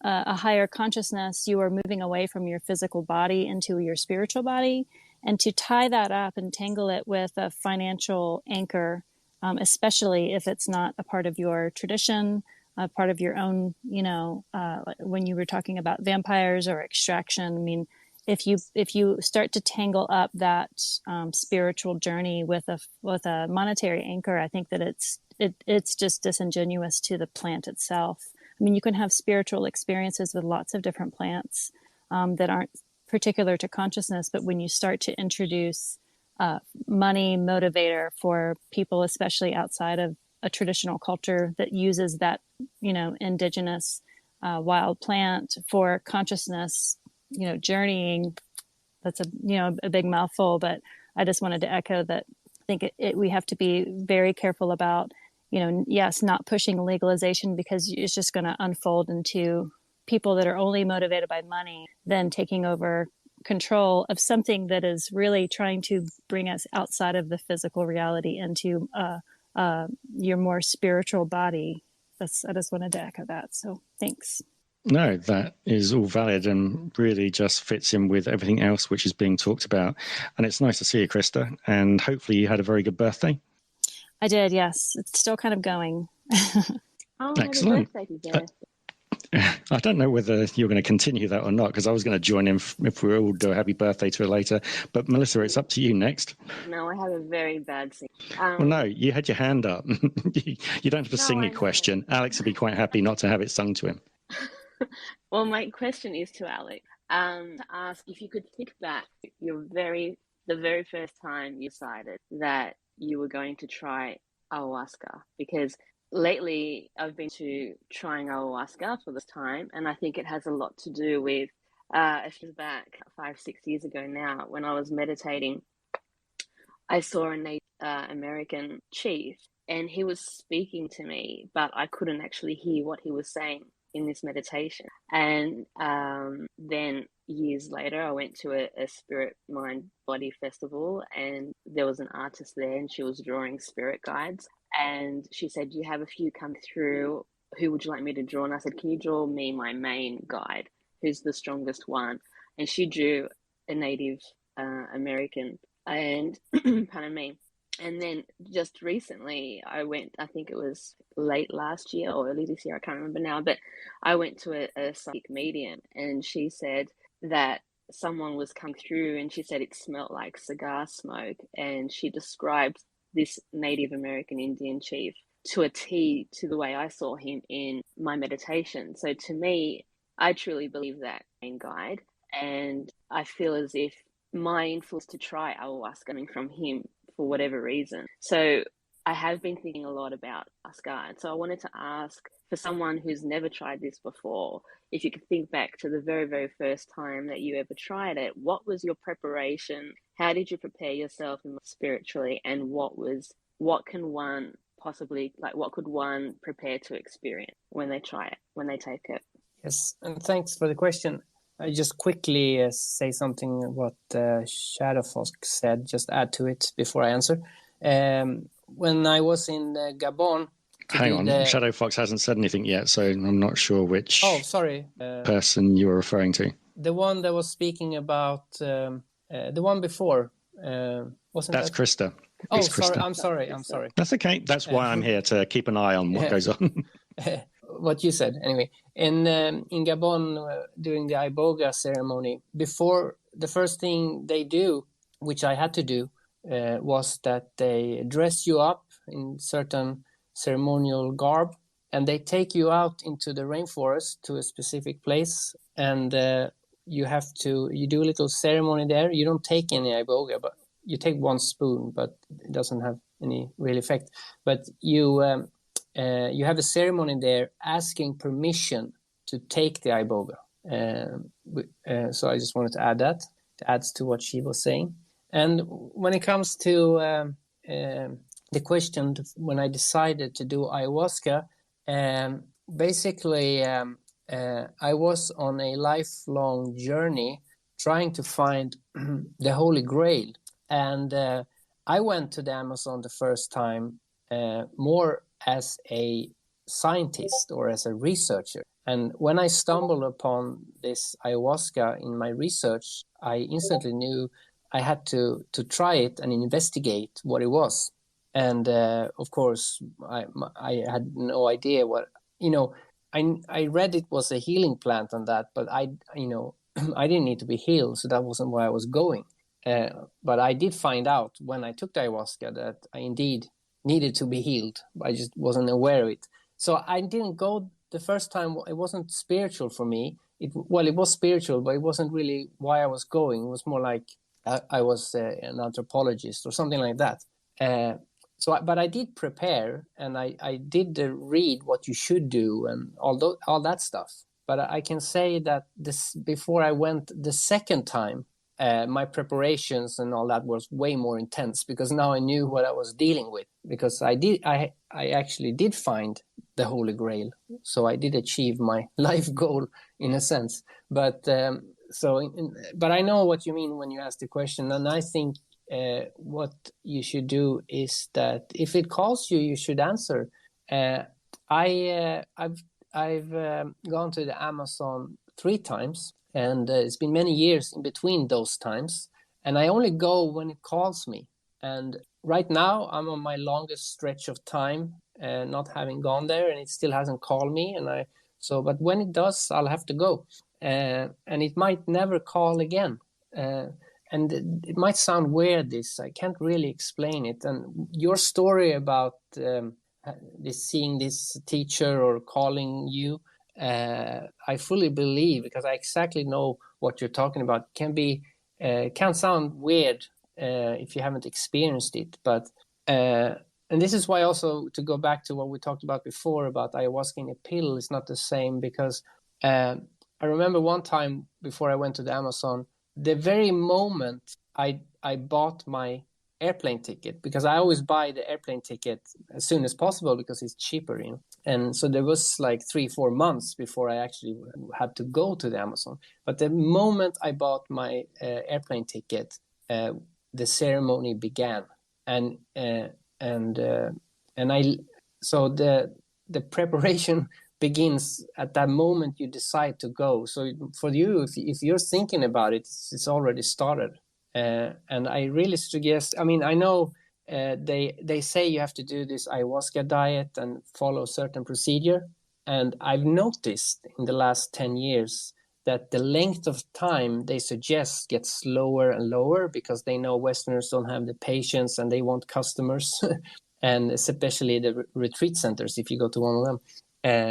higher consciousness. You are moving away from your physical body into your spiritual body. And to tie that up and tangle it with a financial anchor, especially if it's not a part of your tradition, a part of your own, when you were talking about vampires or extraction, I mean, if you start to tangle up that spiritual journey with a monetary anchor, I think that it's just disingenuous to the plant itself. I mean, you can have spiritual experiences with lots of different plants that aren't particular to consciousness, but when you start to introduce money motivator for people, especially outside of a traditional culture that uses that, indigenous wild plant for consciousness, journeying, that's a big mouthful, but I just wanted to echo that. I think we have to be very careful about, yes, not pushing legalization, because it's just going to unfold into people that are only motivated by money, then taking over control of something that is really trying to bring us outside of the physical reality into your more spiritual body. I just wanted to echo that. So thanks. No, that is all valid and really just fits in with everything else which is being talked about. And it's nice to see you, Krista. And hopefully you had a very good birthday. I did, yes. It's still kind of going. Oh, excellent. Happy birthday. I don't know whether you're going to continue that or not, because I was going to join in if we all do a happy birthday to her later. But Melissa, it's up to you next. No, I have a very bad sing. Well, no, you had your hand up. You don't have to sing a question. Alex would be quite happy not to have it sung to him. Well, my question is to Alex. To ask if you could think back the very first time you decided that you were going to try ayahuasca, because lately I've been to trying ayahuasca for this time, and I think it has a lot to do with it was back 5-6 years ago now, when I was meditating. I saw a Native American chief, and he was speaking to me, but I couldn't actually hear what he was saying in this meditation. And then years later, I went to a spirit mind body festival, and there was an artist there, and she was drawing spirit guides, and she said, you have a few come through, who would you like me to draw? And I said, can you draw me my main guide, who's the strongest one? And she drew a Native American, and pardon me. And then just recently I went, I think it was late last year or early this year, I can't remember now, but I went to a psychic medium, and she said that someone was coming through, and she said it smelled like cigar smoke, and she described this Native American Indian chief to a T, to the way I saw him in my meditation. So to me, I truly believe that main guide, and I feel as if my influence to try ayahuasca coming from him for whatever reason. So I have been thinking a lot about ayahuasca, and so I wanted to ask, for someone who's never tried this before, if you could think back to the very, very first time that you ever tried it, what was your preparation? How did you prepare yourself spiritually? And what can one possibly, what could one prepare to experience when they try it, when they take it? Yes, and thanks for the question. I just quickly say something what Shadowfosk said, just add to it before I answer. When I was in Gabon... Hang on, Shadow Fox hasn't said anything yet, so I'm not sure which person you were referring to. The one that was speaking about, the one before, wasn't That's that? Krista. Oh, it's sorry, Krista. I'm sorry. That's okay. That's why I'm here, to keep an eye on what goes on. What you said, anyway. In Gabon, during the Iboga ceremony, before, the first thing they do, which I had to do, was that they dress you up in certain ceremonial garb, and they take you out into the rainforest to a specific place, and you do a little ceremony there. You don't take any iboga, but you take one spoon, but it doesn't have any real effect. But you have a ceremony there asking permission to take the iboga. So I just wanted to add that. It adds to what she was saying. And when it comes to the question when I decided to do ayahuasca, basically I was on a lifelong journey trying to find the Holy Grail. And I went to the Amazon the first time more as a scientist or as a researcher. And when I stumbled upon this ayahuasca in my research, I instantly knew I had to try it and investigate what it was. And of course, I had no idea what, I read it was a healing plant and that, but I didn't need to be healed, so that wasn't where I was going. But I did find out when I took the ayahuasca that I indeed needed to be healed. I just wasn't aware of it. So I didn't go the first time. It wasn't spiritual for me. It was spiritual, but it wasn't really why I was going. It was more like I was an anthropologist or something like that. But I did prepare, and I did read what you should do and all that stuff. But I can say that before I went the second time, my preparations and all that was way more intense, because now I knew what I was dealing with. Because I actually did find the Holy Grail, so I did achieve my life goal in a sense. But but I know what you mean when you ask the question, and I think what you should do is that if it calls you, you should answer. I've gone to the Amazon 3 times, and it's been many years in between those times, and I only go when it calls me. And right now I'm on my longest stretch of time not having gone there, and it still hasn't called me. But when it does, I'll have to go, and it might never call again. And it might sound weird, I can't really explain it. And your story about seeing this teacher or calling you, I fully believe, because I exactly know what you're talking about. Can sound weird if you haven't experienced it, but and this is why also, to go back to what we talked about before about ayahuasca in a pill is not the same, because I remember one time before I went to the Amazon, the very moment I bought my airplane ticket, because I always buy the airplane ticket as soon as possible because it's cheaper, and so there was like 3-4 months before I actually had to go to the Amazon. But the moment I bought my airplane ticket, the ceremony began, and so the preparation begins at that moment you decide to go. So for you, if you're thinking about it, it's already started. And I really suggest, I know they say you have to do this ayahuasca diet and follow a certain procedure. And I've noticed in the last 10 years that the length of time they suggest gets lower and lower, because they know Westerners don't have the patience and they want customers, and especially the retreat centers, if you go to one of them.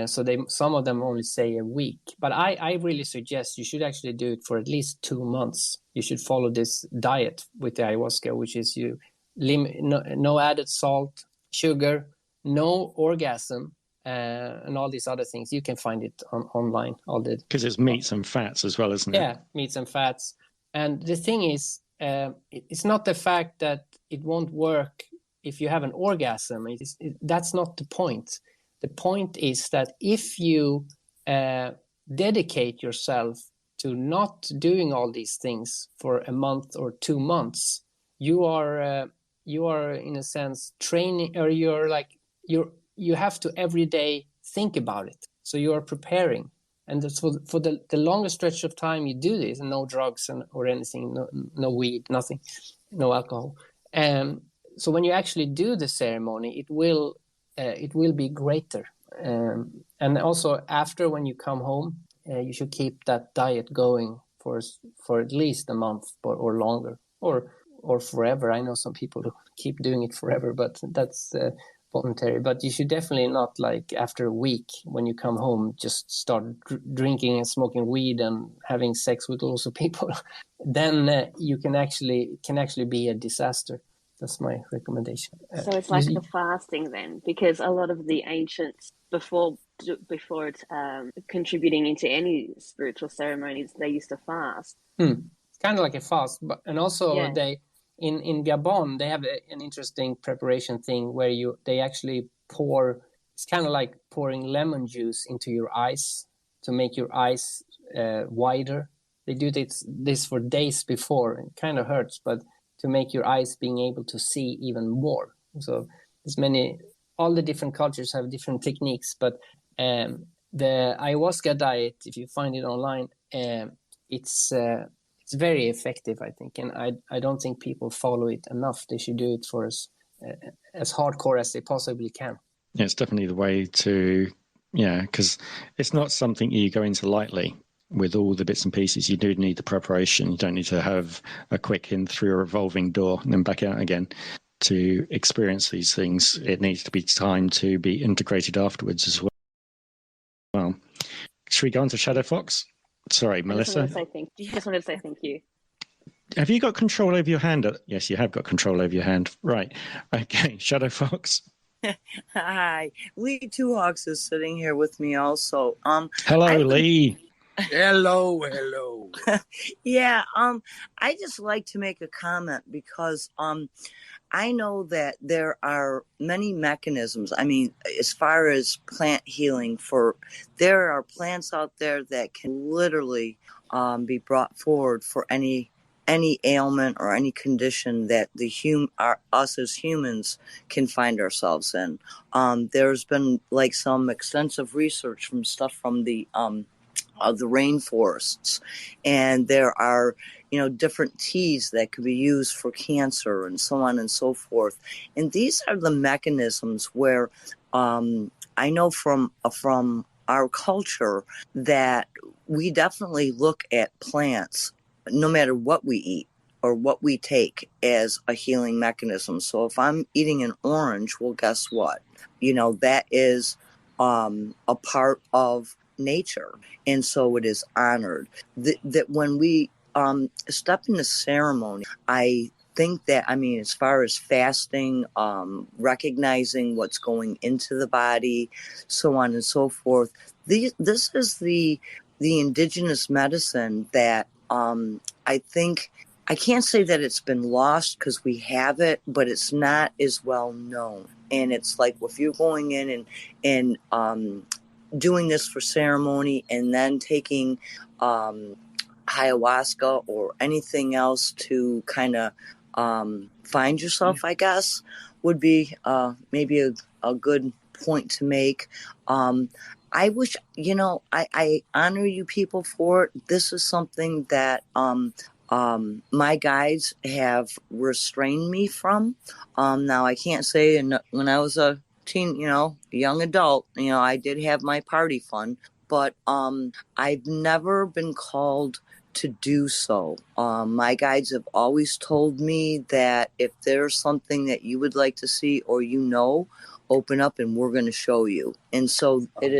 So some of them only say a week. But I really suggest you should actually do it for at least 2 months. You should follow this diet with the ayahuasca, which is you no added salt, sugar, no orgasm, and all these other things. You can find it online. Because it's meats and fats as well, isn't it? Yeah, meats and fats. And the thing is, it's not the fact that it won't work if you have an orgasm. That's not the point. The point is that if you dedicate yourself to not doing all these things for a month or 2 months, you are in a sense training, or you have to every day think about it. So you are preparing, and for the longest stretch of time you do this, and no drugs or anything, no weed, nothing, no alcohol. So when you actually do the ceremony, it will be greater. And also after, when you come home, you should keep that diet going for at least a month or longer, or forever. I know some people who keep doing it forever, but that's voluntary. But you should definitely not, like after a week when you come home, just start drinking and smoking weed and having sex with lots of people. Then you can actually be a disaster. That's my recommendation. So it's like the fasting then, because a lot of the ancients before contributing into any spiritual ceremonies, they used to fast. It's kind of like a fast, and also in Gabon, they have an interesting preparation thing where they actually pour. It's kind of like pouring lemon juice into your eyes to make your eyes wider. They do this for days before. It kind of hurts, but to make your eyes being able to see even more. So all the different cultures have different techniques, but the ayahuasca diet, if you find it online, it's very effective, I think, and I don't think people follow it enough. They should do it for as hardcore as they possibly can. Yeah, it's definitely the way to, because it's not something you go into lightly with all the bits and pieces. You do need the preparation. You don't need to have a quick in through a revolving door and then back out again. To experience these things, it needs to be time to be integrated afterwards as well. Should we go on to Shadow Fox? Sorry, Melissa. I just wanted to say thank you. Have you got control over your hand? Yes, you have got control over your hand. Right. Okay, Shadow Fox. Hi, Lee Two Hawks is sitting here with me also. Hello, Lee. Hello. Yeah, I just like to make a comment because I know that there are many mechanisms. I mean, as far as plant healing, there are plants out there that can literally be brought forward for any ailment or any condition that us as humans can find ourselves in. There's been like some extensive research from stuff from the rainforests, and there are different teas that could be used for cancer and so on and so forth. And these are the mechanisms where I know from our culture that we definitely look at plants, no matter what we eat or what we take, as a healing mechanism. So if I'm eating an orange, well, guess what? That is a part of nature, and so it is honored. That when we step into ceremony, I think that, as far as fasting, recognizing what's going into the body, so on and so forth, this is the indigenous medicine that I think, I can't say that it's been lost because we have it, but it's not as well known. And it's like, if you're going in and doing this for ceremony and then taking ayahuasca or anything else to kind of find yourself, I guess, would be maybe a good point to make. I wish, I honor you people for it. This is something that my guides have restrained me from. Now, I can't say when I was a teen, young adult, I did have my party fun, but I've never been called to do so. My guides have always told me that if there's something that you would like to see or open up and we're going to show you. And so it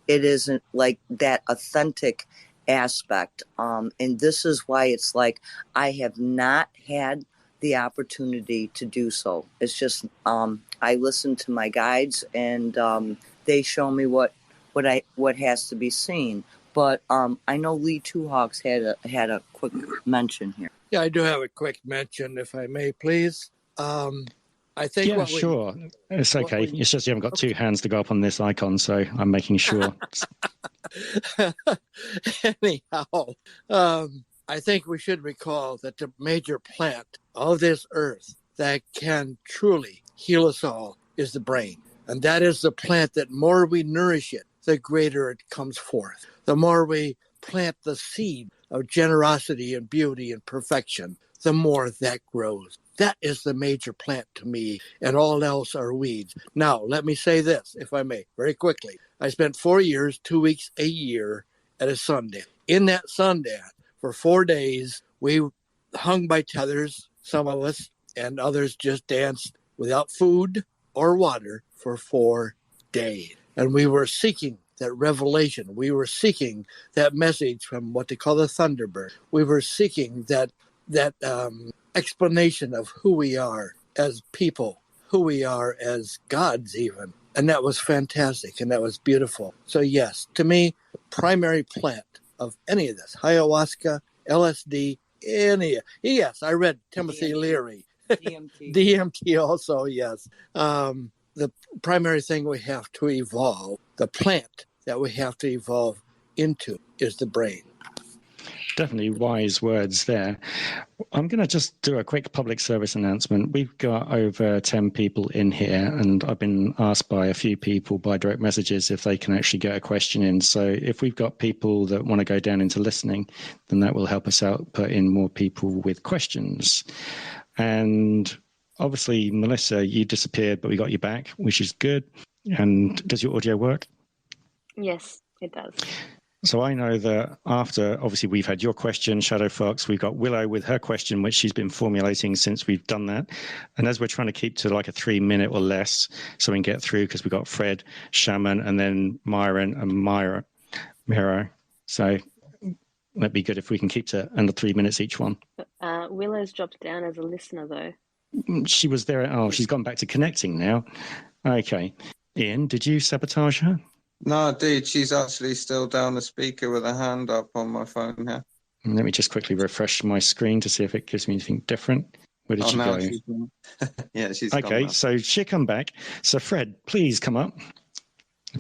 isn't like that authentic aspect. And this is why it's like I have not had the opportunity to do so. It's just I listen to my guides and they show me what has to be seen. But I know Lee Two Hawks had a quick mention here. Yeah, I do have a quick mention, if I may, please. I think. Yeah, sure. It's okay. It's just you haven't got two hands to go up on this icon, so I'm making sure. Anyhow, I think we should recall that the major plant of this earth that can truly heal us all is the brain. And that is the plant that more we nourish it, the greater it comes forth. The more we plant the seed of generosity and beauty and perfection, the more that grows. That is the major plant to me, and all else are weeds. Now, let me say this, if I may, very quickly. I spent 4 years, 2 weeks, a year at a Sundance. In that Sundance, for 4 days, we hung by tethers, some of us, and others just danced without food or water for 4 days. And we were seeking that revelation. We were seeking that message from what they call the Thunderbird. We were seeking that explanation of who we are as people, who we are as gods even. And that was fantastic, and that was beautiful. So yes, to me, the primary plant of any of this, ayahuasca, LSD, any. Yes, I read Timothy Leary. DMT. DMT also, yes. The primary thing we have to evolve, the plant that we have to evolve into, is the brain. Definitely wise words there. I'm going to just do a quick public service announcement. We've got over 10 people in here, and I've been asked by a few people by direct messages if they can actually get a question in. So if we've got people that want to go down into listening, then that will help us out, put in more people with questions. And obviously, Melissa, you disappeared, but we got you back, which is good. And does your audio work? Yes, it does. So I know that after, obviously, we've had your question, Shadow Fox, we've got Willow with her question, which she's been formulating since we've done that. And as we're trying to keep to like a 3-minute or less so we can get through, because we've got Fred, Shaman, and then Myron and Meyer. So that'd be good if we can keep to under 3 minutes each one. Willow's dropped down as a listener, though. She was there. Oh, she's gone back to connecting now. Okay. Ian, did you sabotage her? No, dude, she's actually still down the speaker with her hand up on my phone here. Let me just quickly refresh my screen to see if it gives me anything different. Where did she go? Yeah, she's okay, gone so she'll come back. So Fred, please come up.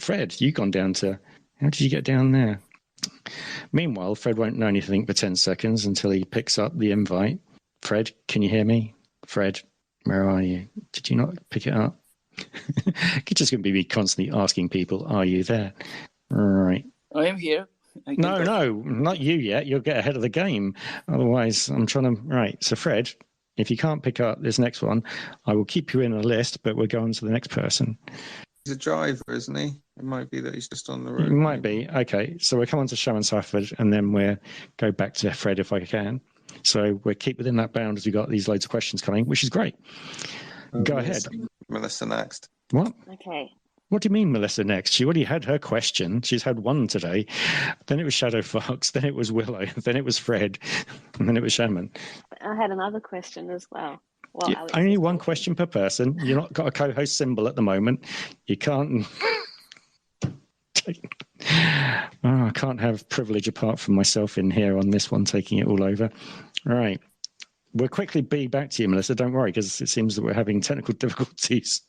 Fred, you've gone down to... How did you get down there? Meanwhile, Fred won't know anything for 10 seconds until he picks up the invite. Fred, can you hear me? Fred, where are you? Did you not pick it up? It's just going to be me constantly asking people, are you there? Right. I am here. No, not you yet. You'll get ahead of the game. Otherwise, I'm trying to... Right. So, Fred, if you can't pick up this next one, I will keep you in a list, but we'll go on to the next person. He's a driver, isn't he? It might be that he's just on the road. It might be. Okay. So we'll come on to Shaman Safford, and then we'll go back to Fred if I can. So we'll keep within that bound as we've got these loads of questions coming, which is great. Go ahead. Melissa next. What? Okay. What do you mean, Melissa next? She already had her question. She's had one today. Then it was Shadow Fox. Then it was Willow. Then it was Fred. And then it was Shaman. I had another question as well. Yeah, only one question per person. You've not got a co-host symbol at the moment. You can't... I can't have privilege apart from myself in here on this one, taking it all over. All right. We'll quickly be back to you, Melissa. Don't worry, because it seems that we're having technical difficulties.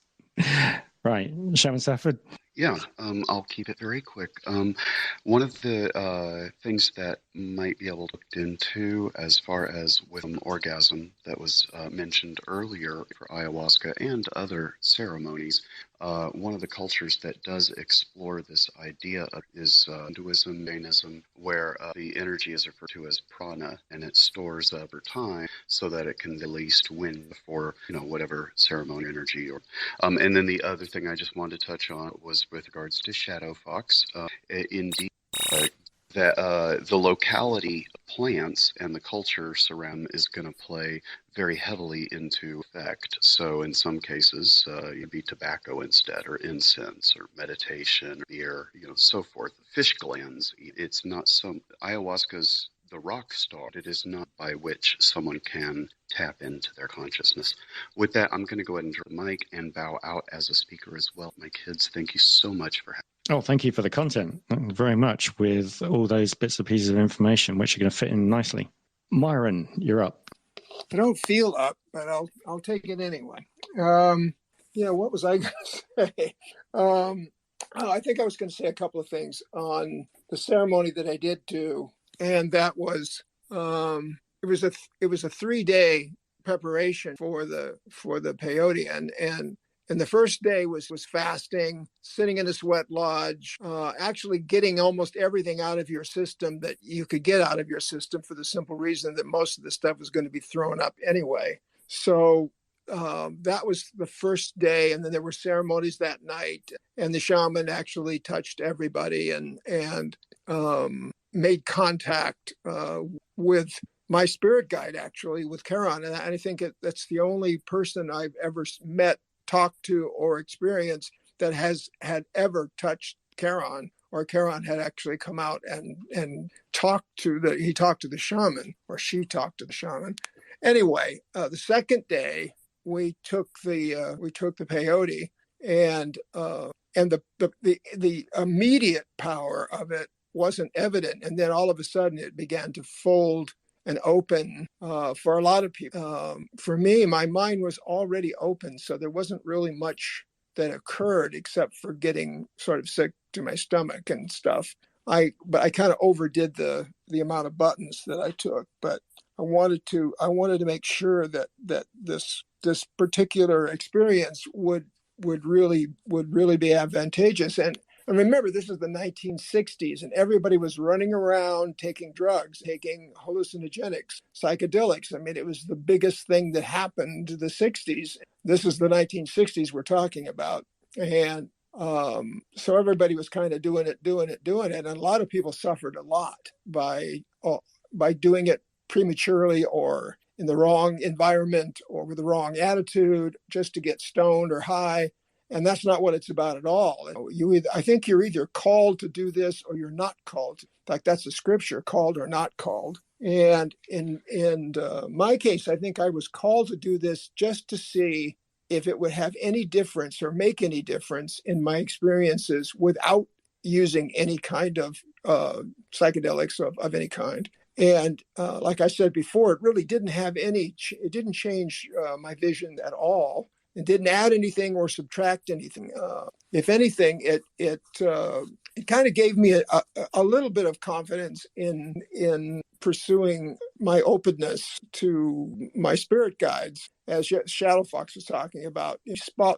Right. Shaman Safford? Yeah, I'll keep it very quick. One of the things that might be able to look into as far as with orgasm that was mentioned earlier for ayahuasca and other ceremonies, one of the cultures that does explore this idea is Hinduism, Jainism, where the energy is referred to as prana, and it stores over time so that it can release wind for whatever ceremony energy. And then the other thing I just wanted to touch on was with regards to Shadow Fox. Indeed, that the locality of plants and the culture surround is going to play very heavily into effect. So in some cases, you'd be tobacco instead, or incense, or meditation, or beer, so forth. Fish glands. It's not some ayahuasca's the rock star. It is not by which someone can tap into their consciousness. With that, I'm going to go ahead and drop the mic and bow out as a speaker as well. My kids, thank you so much for having me. Oh, thank you for the content very much with all those bits and pieces of information, which are going to fit in nicely. Myron, you're up. I don't feel up, but I'll take it anyway. What was I going to say? I think I was going to say a couple of things on the ceremony that I did do, and that was it was a 3-day preparation for the peyote, and the first day was fasting, sitting in a sweat lodge, actually getting almost everything out of your system that you could get out of your system, for the simple reason that most of the stuff was going to be thrown up anyway. So that was the first day, and then there were ceremonies that night, and the shaman actually touched everybody and made contact with my spirit guide, actually, with Charon. And I think that's the only person I've ever met, talked to, or experienced that had ever touched Charon, or Charon had actually come out and talked to the shaman, or she talked to the shaman. Anyway, the second day we took the peyote, and the immediate power of it wasn't evident, and then all of a sudden it began to fold and open for a lot of people. For me, my mind was already open, so there wasn't really much that occurred except for getting sort of sick to my stomach and stuff. But I kind of overdid the amount of buttons that I took. But I wanted to make sure that this particular experience would really be advantageous. And remember, this is the 1960s, and everybody was running around taking drugs, taking hallucinogenics, psychedelics. I mean, it was the biggest thing that happened to the 60s. This is the 1960s we're talking about. And so everybody was kind of doing it. And a lot of people suffered a lot by doing it prematurely or in the wrong environment or with the wrong attitude just to get stoned or high. And that's not what it's about at all. I think you're either called to do this or you're not called. In fact, that's a scripture, called or not called. And in my case, I think I was called to do this just to see if it would have any difference or make any difference in my experiences without using any kind of psychedelics of any kind. And like I said before, it really didn't have it didn't change my vision at all. It didn't add anything or subtract anything. If anything, it kind of gave me a little bit of confidence in pursuing my openness to my spirit guides, as Shadow Fox was talking about.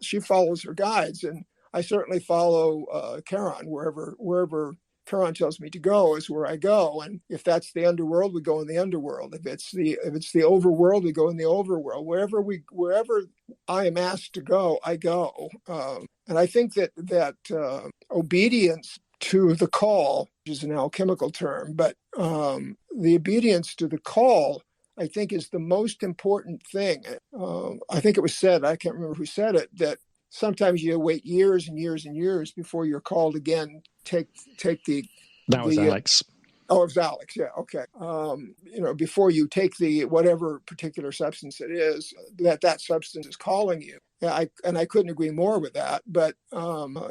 She follows her guides, and I certainly follow Charon wherever Charon tells me to go is where I go. And if that's the underworld, we go in the underworld. If it's the overworld, we go in the overworld. Wherever I am asked to go, I go. And I think that obedience to the call, which is an alchemical term, but the obedience to the call, I think, is the most important thing. I think it was said, I can't remember who said it, that sometimes you wait years and years and years before you're called again. Take that was Alex. Oh, it was Alex. Yeah. Okay. Before you take the whatever particular substance it is, that substance is calling you. Yeah, I couldn't agree more with that. But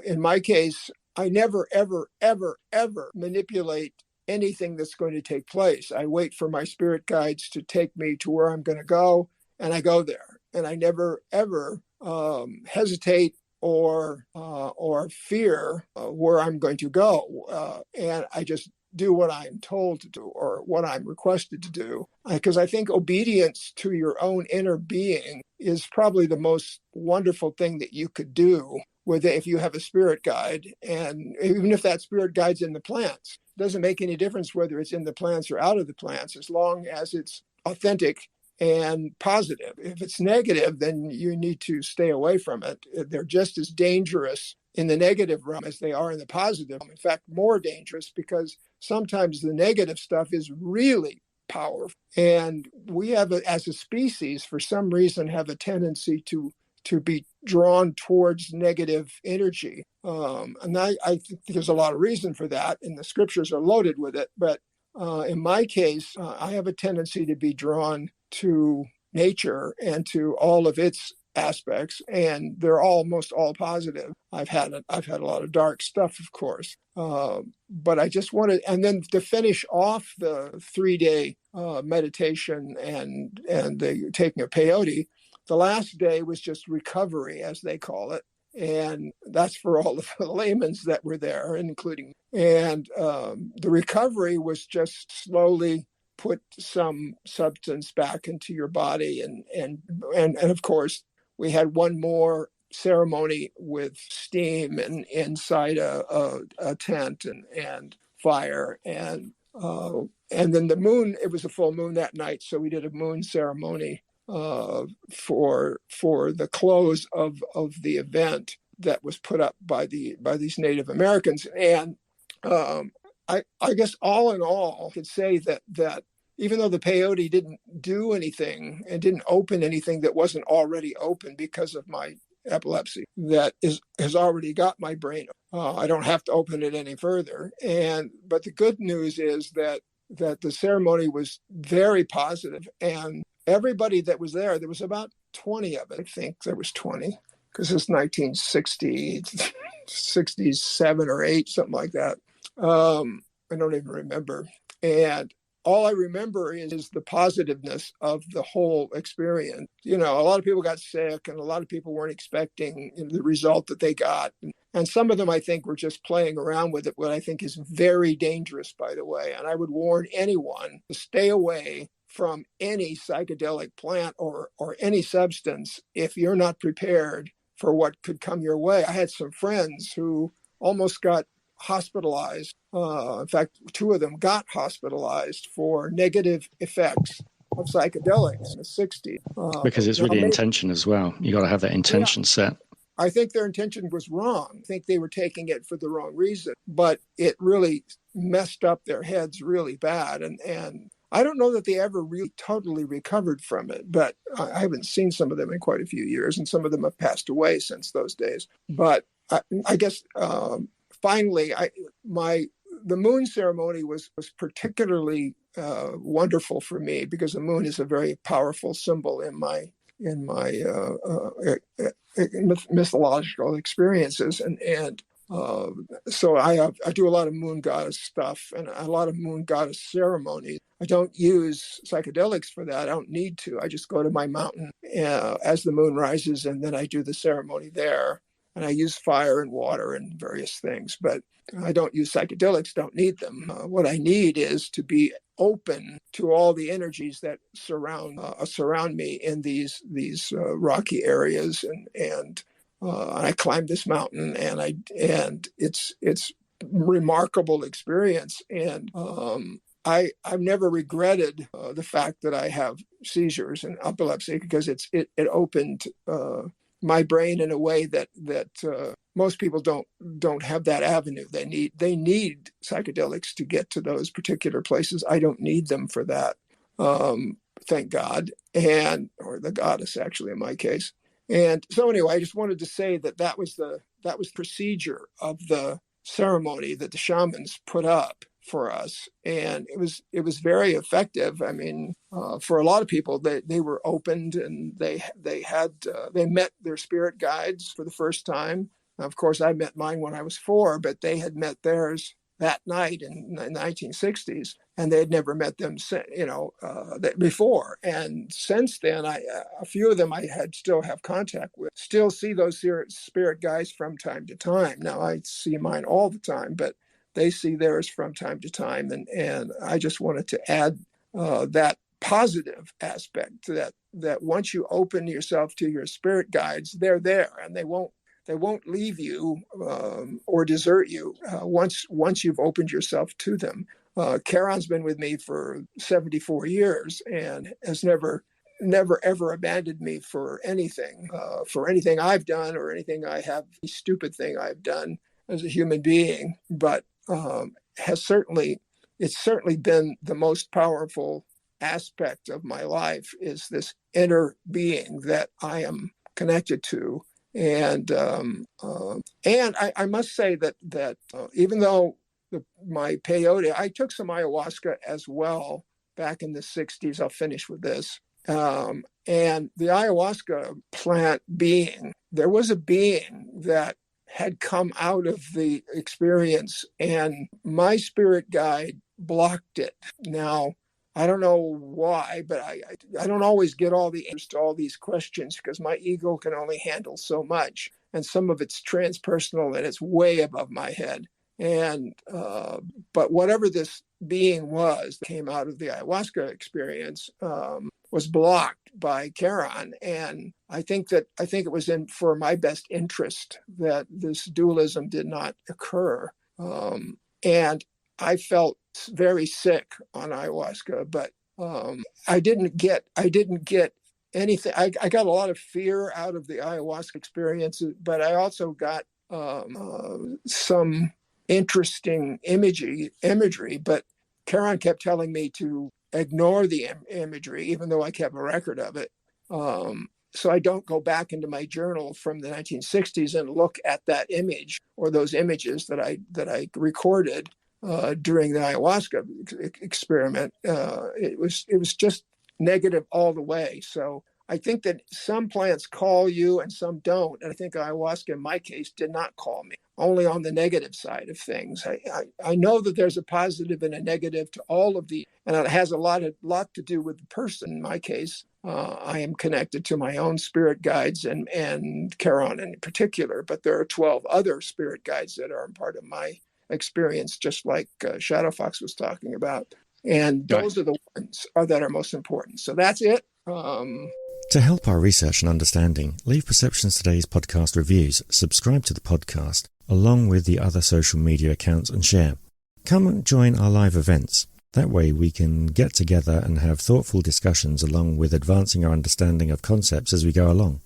in my case, I never, ever, ever, ever manipulate anything that's going to take place. I wait for my spirit guides to take me to where I'm going to go, and I go there. And I never, ever hesitate or fear where I'm going to go. And I just do what I'm told to do or what I'm requested to do. Because I think obedience to your own inner being is probably the most wonderful thing that you could do if you have a spirit guide. And even if that spirit guide's in the plants, it doesn't make any difference whether it's in the plants or out of the plants, as long as it's authentic and positive. If it's negative, then you need to stay away from it. They're just as dangerous in the negative realm as they are in the positive. In fact, more dangerous, because sometimes the negative stuff is really powerful. And we have, as a species, for some reason, have a tendency to be drawn towards negative energy. And I think there's a lot of reason for that, and the scriptures are loaded with it. But in my case, I have a tendency to be drawn to nature and to all of its aspects, and they're almost all positive. I've had a lot of dark stuff, of course, but I just wanted, and then to finish off the 3-day meditation and the taking of peyote, the last day was just recovery, as they call it. And that's for all of the laymen that were there, including. And the recovery was just slowly put some substance back into your body. And of course, we had one more ceremony with steam and inside a tent and fire. And then the moon, it was a full moon that night. So we did a moon ceremony for the close of the event that was put up by these Native Americans. And I guess all in all, I could say that even though the peyote didn't do anything and didn't open anything that wasn't already open because of my epilepsy, that has already got my brain. I don't have to open it any further. But the good news is that the ceremony was very positive, and everybody that was there was about 20 of it. I think there was 20, because it's 1967 or 8, something like that. I don't even remember. And all I remember is the positiveness of the whole experience. You know, a lot of people got sick and a lot of people weren't expecting the result that they got. And some of them, I think, were just playing around with it, what I think is very dangerous, by the way. And I would warn anyone to stay away from any psychedelic plant or any substance if you're not prepared for what could come your way. I had some friends who almost got hospitalized. In fact, two of them got hospitalized for negative effects of psychedelics in the 60s. Because it's really intention as well. You got to have that intention set. I think their intention was wrong. I think they were taking it for the wrong reason, but it really messed up their heads really bad. And I don't know that they ever really totally recovered from it, but I haven't seen some of them in quite a few years, and some of them have passed away since those days. But I guess finally, the moon ceremony was particularly wonderful for me, because the moon is a very powerful symbol in my mythological experiences, and so I do a lot of moon goddess stuff and a lot of moon goddess ceremonies. I don't use psychedelics for that. I don't need to. I just go to my mountain as the moon rises, and then I do the ceremony there. And I use fire and water and various things, but I don't use psychedelics, don't need them. What I need is to be open to all the energies that surround me in these rocky areas, and I climbed this mountain, and it's remarkable experience, and I've never regretted the fact that I have seizures and epilepsy, because it opened my brain in a way that most people don't have that avenue. They need psychedelics to get to those particular places. I don't need them for that, thank God, or the goddess, actually, in my case. And so anyway, I just wanted to say that was procedure of the ceremony that the shamans put up for us, and it was very effective. I mean, for a lot of people, they were opened, and they met their spirit guides for the first time. Now, of course, I met mine when I was 4, but they had met theirs that night in the 1960s, and they had never met them, before. And since then, a few of them I still have contact with, still see those spirit guides from time to time. Now, I see mine all the time, but they see theirs from time to time. And I just wanted to add that positive aspect, that once you open yourself to your spirit guides, they're there, and they won't leave you or desert you once you've opened yourself to them. Charon's been with me for 74 years and has never ever abandoned me for anything I've done, or anything stupid thing I've done as a human being. But it's certainly been the most powerful aspect of my life, is this inner being that I am connected to. And I must say that even though my peyote, I took some ayahuasca as well back in the 60s. I'll finish with this. And the ayahuasca plant being, there was a being that had come out of the experience, and my spirit guide blocked it. Now, I don't know why, but I don't always get all the answers to all these questions, because my ego can only handle so much, and some of it's transpersonal and it's way above my head. And but whatever this being was that came out of the ayahuasca experience was blocked by Charon, and I think it was for my best interest that this dualism did not occur. And I felt very sick on ayahuasca, but I didn't get anything. I got a lot of fear out of the ayahuasca experience, but I also got some interesting imagery. But Charon kept telling me to ignore the imagery, even though I kept a record of it. So I don't go back into my journal from the 1960s and look at that image or those images that I recorded during the ayahuasca experiment. It was just negative all the way. So I think that some plants call you and some don't. And I think ayahuasca, in my case, did not call me, only on the negative side of things. I know that there's a positive and a negative to all of these, and it has a lot to do with the person. In my case, I am connected to my own spirit guides and Charon in particular, but there are 12 other spirit guides that are part of my experience, just like Shadow Fox was talking about. And those are the ones that are most important. So that's it. To help our research and understanding, leave Perceptions Today's podcast reviews, subscribe to the podcast, along with the other social media accounts, and share. Come and join our live events. That way we can get together and have thoughtful discussions along with advancing our understanding of concepts as we go along.